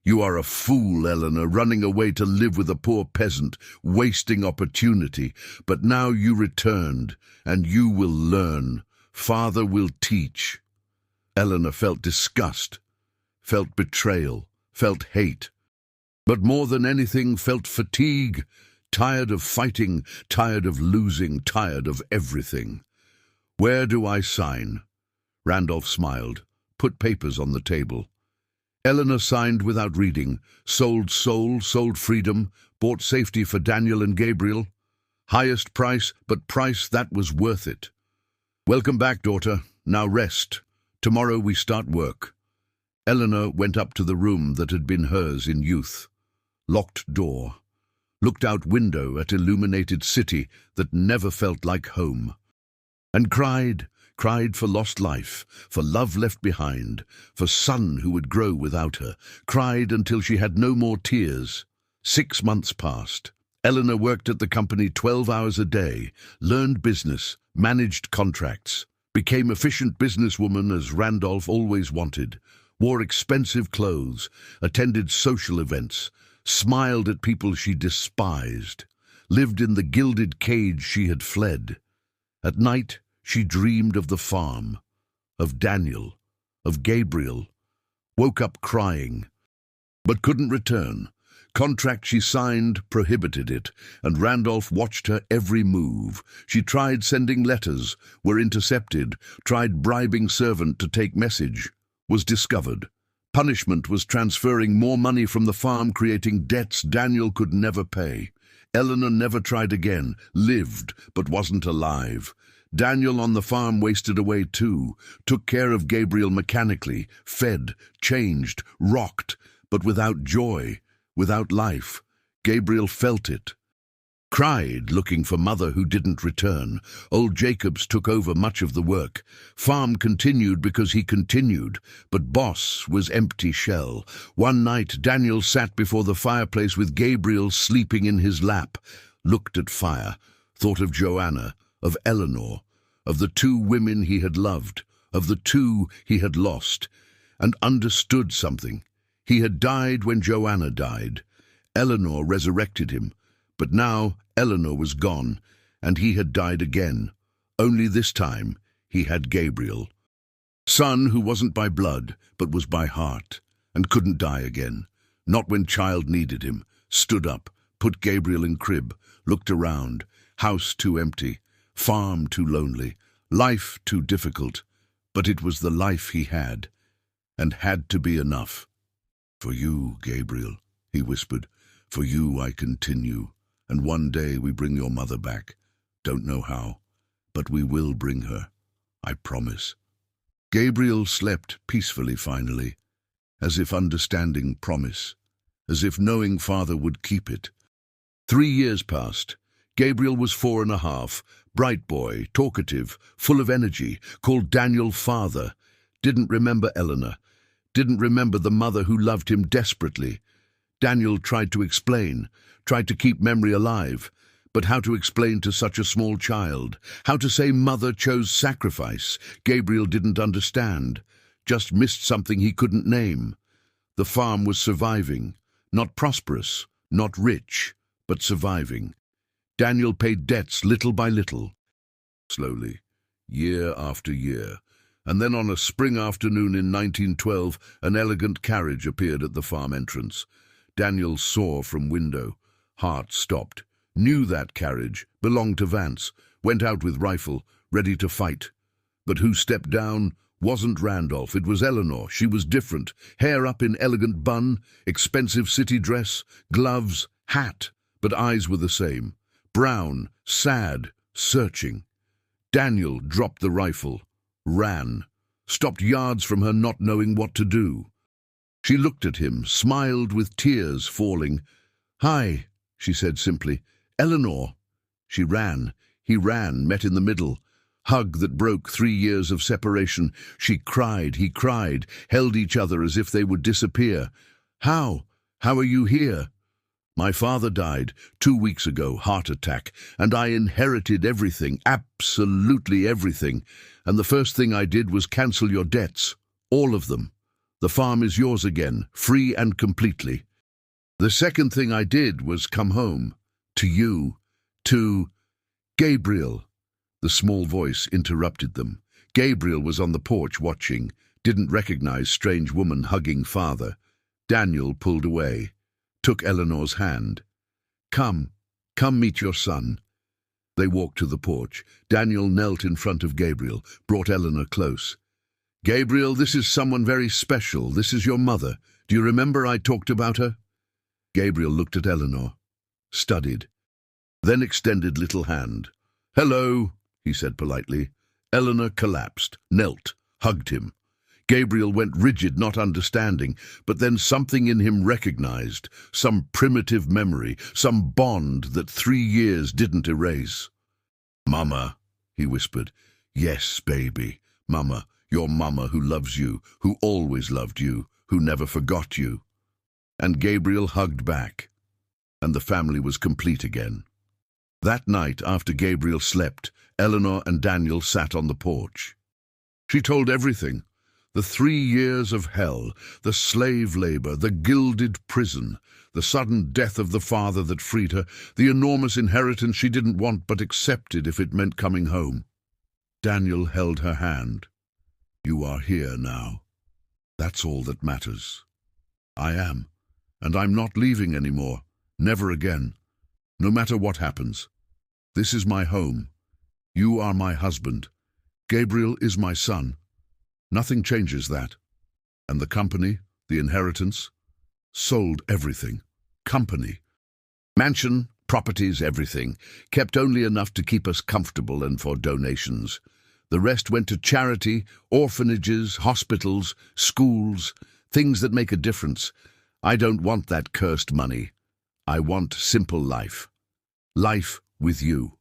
You are a fool, Eleanor, running away to live with a poor peasant, wasting opportunity. But now you returned, and you will learn. Father will teach." Eleanor felt disgust, felt betrayal, felt hate, but more than anything felt fatigue, tired of fighting, tired of losing, tired of everything. "Where do I sign?" Randolph smiled, put papers on the table. Eleanor signed without reading, sold soul, sold freedom, bought safety for Daniel and Gabriel. Highest price, but price that was worth it. "Welcome back, daughter. Now rest. Tomorrow we start work." Eleanor went up to the room that had been hers in youth. Locked door. Looked out window at illuminated city that never felt like home. And cried for lost life, for love left behind, for son who would grow without her. Cried until she had no more tears. 6 months passed. Eleanor worked at the company 12 hours a day, learned business, managed contracts, became efficient businesswoman as Randolph always wanted, wore expensive clothes, attended social events, smiled at people she despised, lived in the gilded cage she had fled. At night, she dreamed of the farm, of Daniel, of Gabriel, woke up crying, but couldn't return. Contract she signed prohibited it, and Randolph watched her every move. She tried sending letters, were intercepted, tried bribing servant to take message, was discovered. Punishment was transferring more money from the farm, creating debts Daniel could never pay. Eleanor never tried again, lived, but wasn't alive. Daniel on the farm wasted away too, took care of Gabriel mechanically, fed, changed, rocked, but without joy, without life. Gabriel felt it. Cried, looking for mother who didn't return. Old Jacobs took over much of the work. Farm continued because he continued, but boss was empty shell. One night Daniel sat before the fireplace with Gabriel sleeping in his lap, looked at fire, thought of Joanna, of Eleanor, of the 2 women he had loved, of the 2 he had lost, and understood something. He had died when Joanna died. Eleanor resurrected him, but now Eleanor was gone, and he had died again. Only this time he had Gabriel. Son who wasn't by blood, but was by heart, and couldn't die again. Not when child needed him. Stood up, put Gabriel in crib, looked around. House too empty, farm too lonely, life too difficult. But it was the life he had, and had to be enough. "For you, Gabriel," he whispered, "for you I continue, and one day we bring your mother back. Don't know how, but we will bring her, I promise." Gabriel slept peacefully finally, as if understanding promise, as if knowing father would keep it. 3 years passed. Gabriel was 4.5, bright boy, talkative, full of energy, called Daniel father, didn't remember Eleanor, didn't remember the mother who loved him desperately. Daniel tried to explain, tried to keep memory alive, but how to explain to such a small child? How to say mother chose sacrifice? Gabriel didn't understand, just missed something he couldn't name. The farm was surviving, not prosperous, not rich, but surviving. Daniel paid debts little by little, slowly, year after year. And then on a spring afternoon in 1912, an elegant carriage appeared at the farm entrance. Daniel saw from window. Heart stopped. Knew that carriage, belonged to Vance, went out with rifle, ready to fight. But who stepped down wasn't Randolph, it was Eleanor. She was different. Hair up in elegant bun, expensive city dress, gloves, hat, but eyes were the same. Brown, sad, searching. Daniel dropped the rifle. Ran, stopped yards from her, not knowing what to do. She looked at him, smiled with tears falling. "Hi," she said simply. "Eleanor." She ran. He ran, met in the middle. Hug that broke 3 years of separation. She cried, he cried, held each other as if they would disappear. How are you here?" "My father died 2 weeks ago, heart attack, and I inherited everything, absolutely everything. And the first thing I did was cancel your debts, all of them." The farm is yours again, free and completely. The second thing I did was come home. To you. To Gabriel. The small voice interrupted them. Gabriel was on the porch watching, didn't recognize strange woman hugging father. Daniel pulled away, took Eleanor's hand. Come meet your son. They walked to the porch. Daniel knelt in front of Gabriel, brought Eleanor close. Gabriel, this is someone very special. This is your mother. Do you remember I talked about her? Gabriel looked at Eleanor, studied, then extended little hand. Hello, he said politely. Eleanor collapsed, knelt, hugged him. Gabriel went rigid, not understanding, but then something in him recognized, some primitive memory, some bond that 3 years didn't erase. Mama, he whispered. Yes, baby, Mama, your mama who loves you, who always loved you, who never forgot you. And Gabriel hugged back, and the family was complete again. That night, after Gabriel slept, Eleanor and Daniel sat on the porch. She told everything. The 3 years of hell, the slave labor, the gilded prison, the sudden death of the father that freed her, the enormous inheritance she didn't want but accepted if it meant coming home. Daniel held her hand. You are here now. That's all that matters. I am, and I'm not leaving anymore, never again, no matter what happens. This is my home. You are my husband. Gabriel is my son. Nothing changes that. And the company, the inheritance, sold everything. Company. Mansion, properties, everything. Kept only enough to keep us comfortable and for donations. The rest went to charity, orphanages, hospitals, schools, things that make a difference. I don't want that cursed money. I want simple life. Life with you.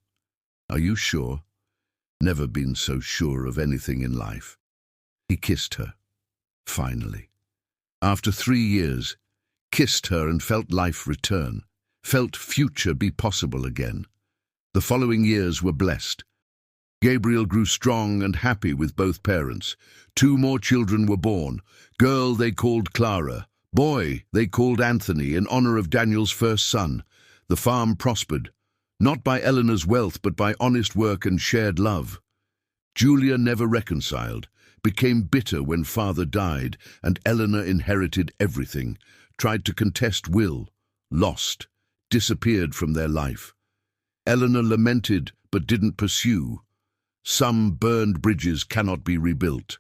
Are you sure? Never been so sure of anything in life. He kissed her, finally. After 3 years, kissed her and felt life return, felt future be possible again. The following years were blessed. Gabriel grew strong and happy with both parents. 2 more children were born. Girl they called Clara, boy they called Anthony in honor of Daniel's first son. The farm prospered, not by Eleanor's wealth but by honest work and shared love. Julia never reconciled, became bitter when father died, and Eleanor inherited everything, tried to contest will, lost, disappeared from their life. Eleanor lamented but didn't pursue. Some burned bridges cannot be rebuilt.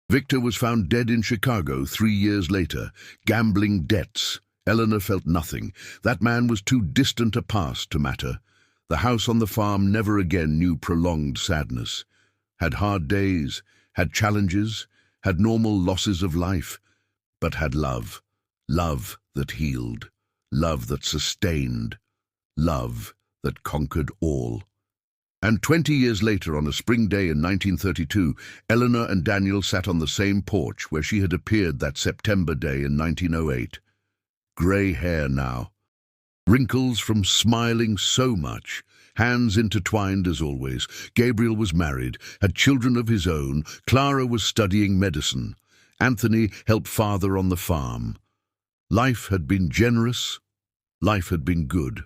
Victor was found dead in Chicago 3 years later, gambling debts. Eleanor felt nothing. That man was too distant a past to matter. The house on the farm never again knew prolonged sadness. Had hard days, had challenges, had normal losses of life, but had love. Love that healed, love that sustained, love that conquered all. And 20 years later, on a spring day in 1932, Eleanor and Daniel sat on the same porch where she had appeared that September day in 1908. Grey hair now, wrinkles from smiling so much, hands intertwined as always. Gabriel was married, had children of his own. Clara was studying medicine. Anthony helped father on the farm. Life had been generous. Life had been good.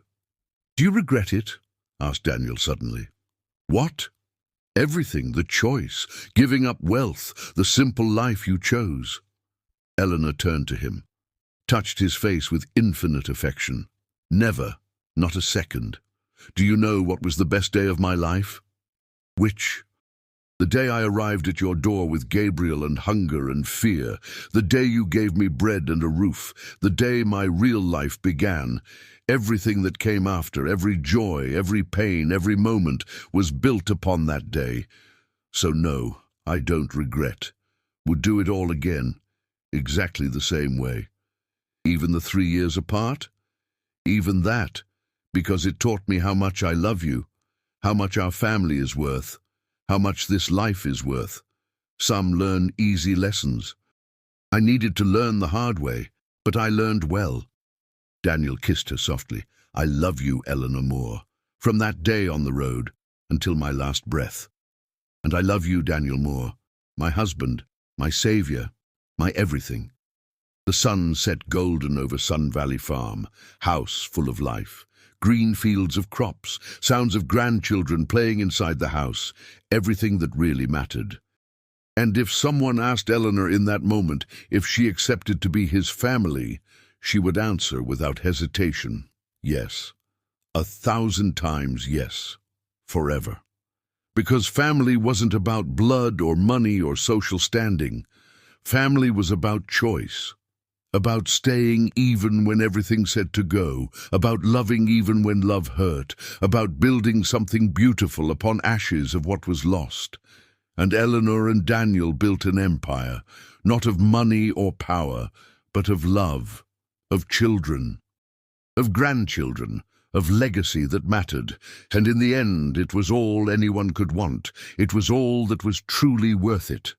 Do you regret it? Asked Daniel suddenly. What? Everything, the choice, giving up wealth, the simple life you chose. Eleanor turned to him, touched his face with infinite affection. Never, not a second. Do you know what was the best day of my life? Which? The day I arrived at your door with Gabriel and hunger and fear. The day you gave me bread and a roof. The day my real life began. Everything that came after, every joy, every pain, every moment, was built upon that day. So no, I don't regret. Would do it all again, exactly the same way. Even the 3 years apart? Even that, because it taught me how much I love you, how much our family is worth, how much this life is worth. Some learn easy lessons. I needed to learn the hard way, but I learned well. Daniel kissed her softly. I love you, Eleanor Moore, from that day on the road until my last breath. And I love you, Daniel Moore, my husband, my savior, my everything. The sun set golden over Sun Valley Farm, house full of life, green fields of crops, sounds of grandchildren playing inside the house, everything that really mattered. And if someone asked Eleanor in that moment if she accepted to be his family, she would answer without hesitation, yes. 1,000 times yes. Forever. Because family wasn't about blood or money or social standing. Family was about choice. About staying even when everything said to go, about loving even when love hurt, about building something beautiful upon ashes of what was lost. And Eleanor and Daniel built an empire, not of money or power, but of love, of children, of grandchildren, of legacy that mattered. And in the end, it was all anyone could want. It was all that was truly worth it.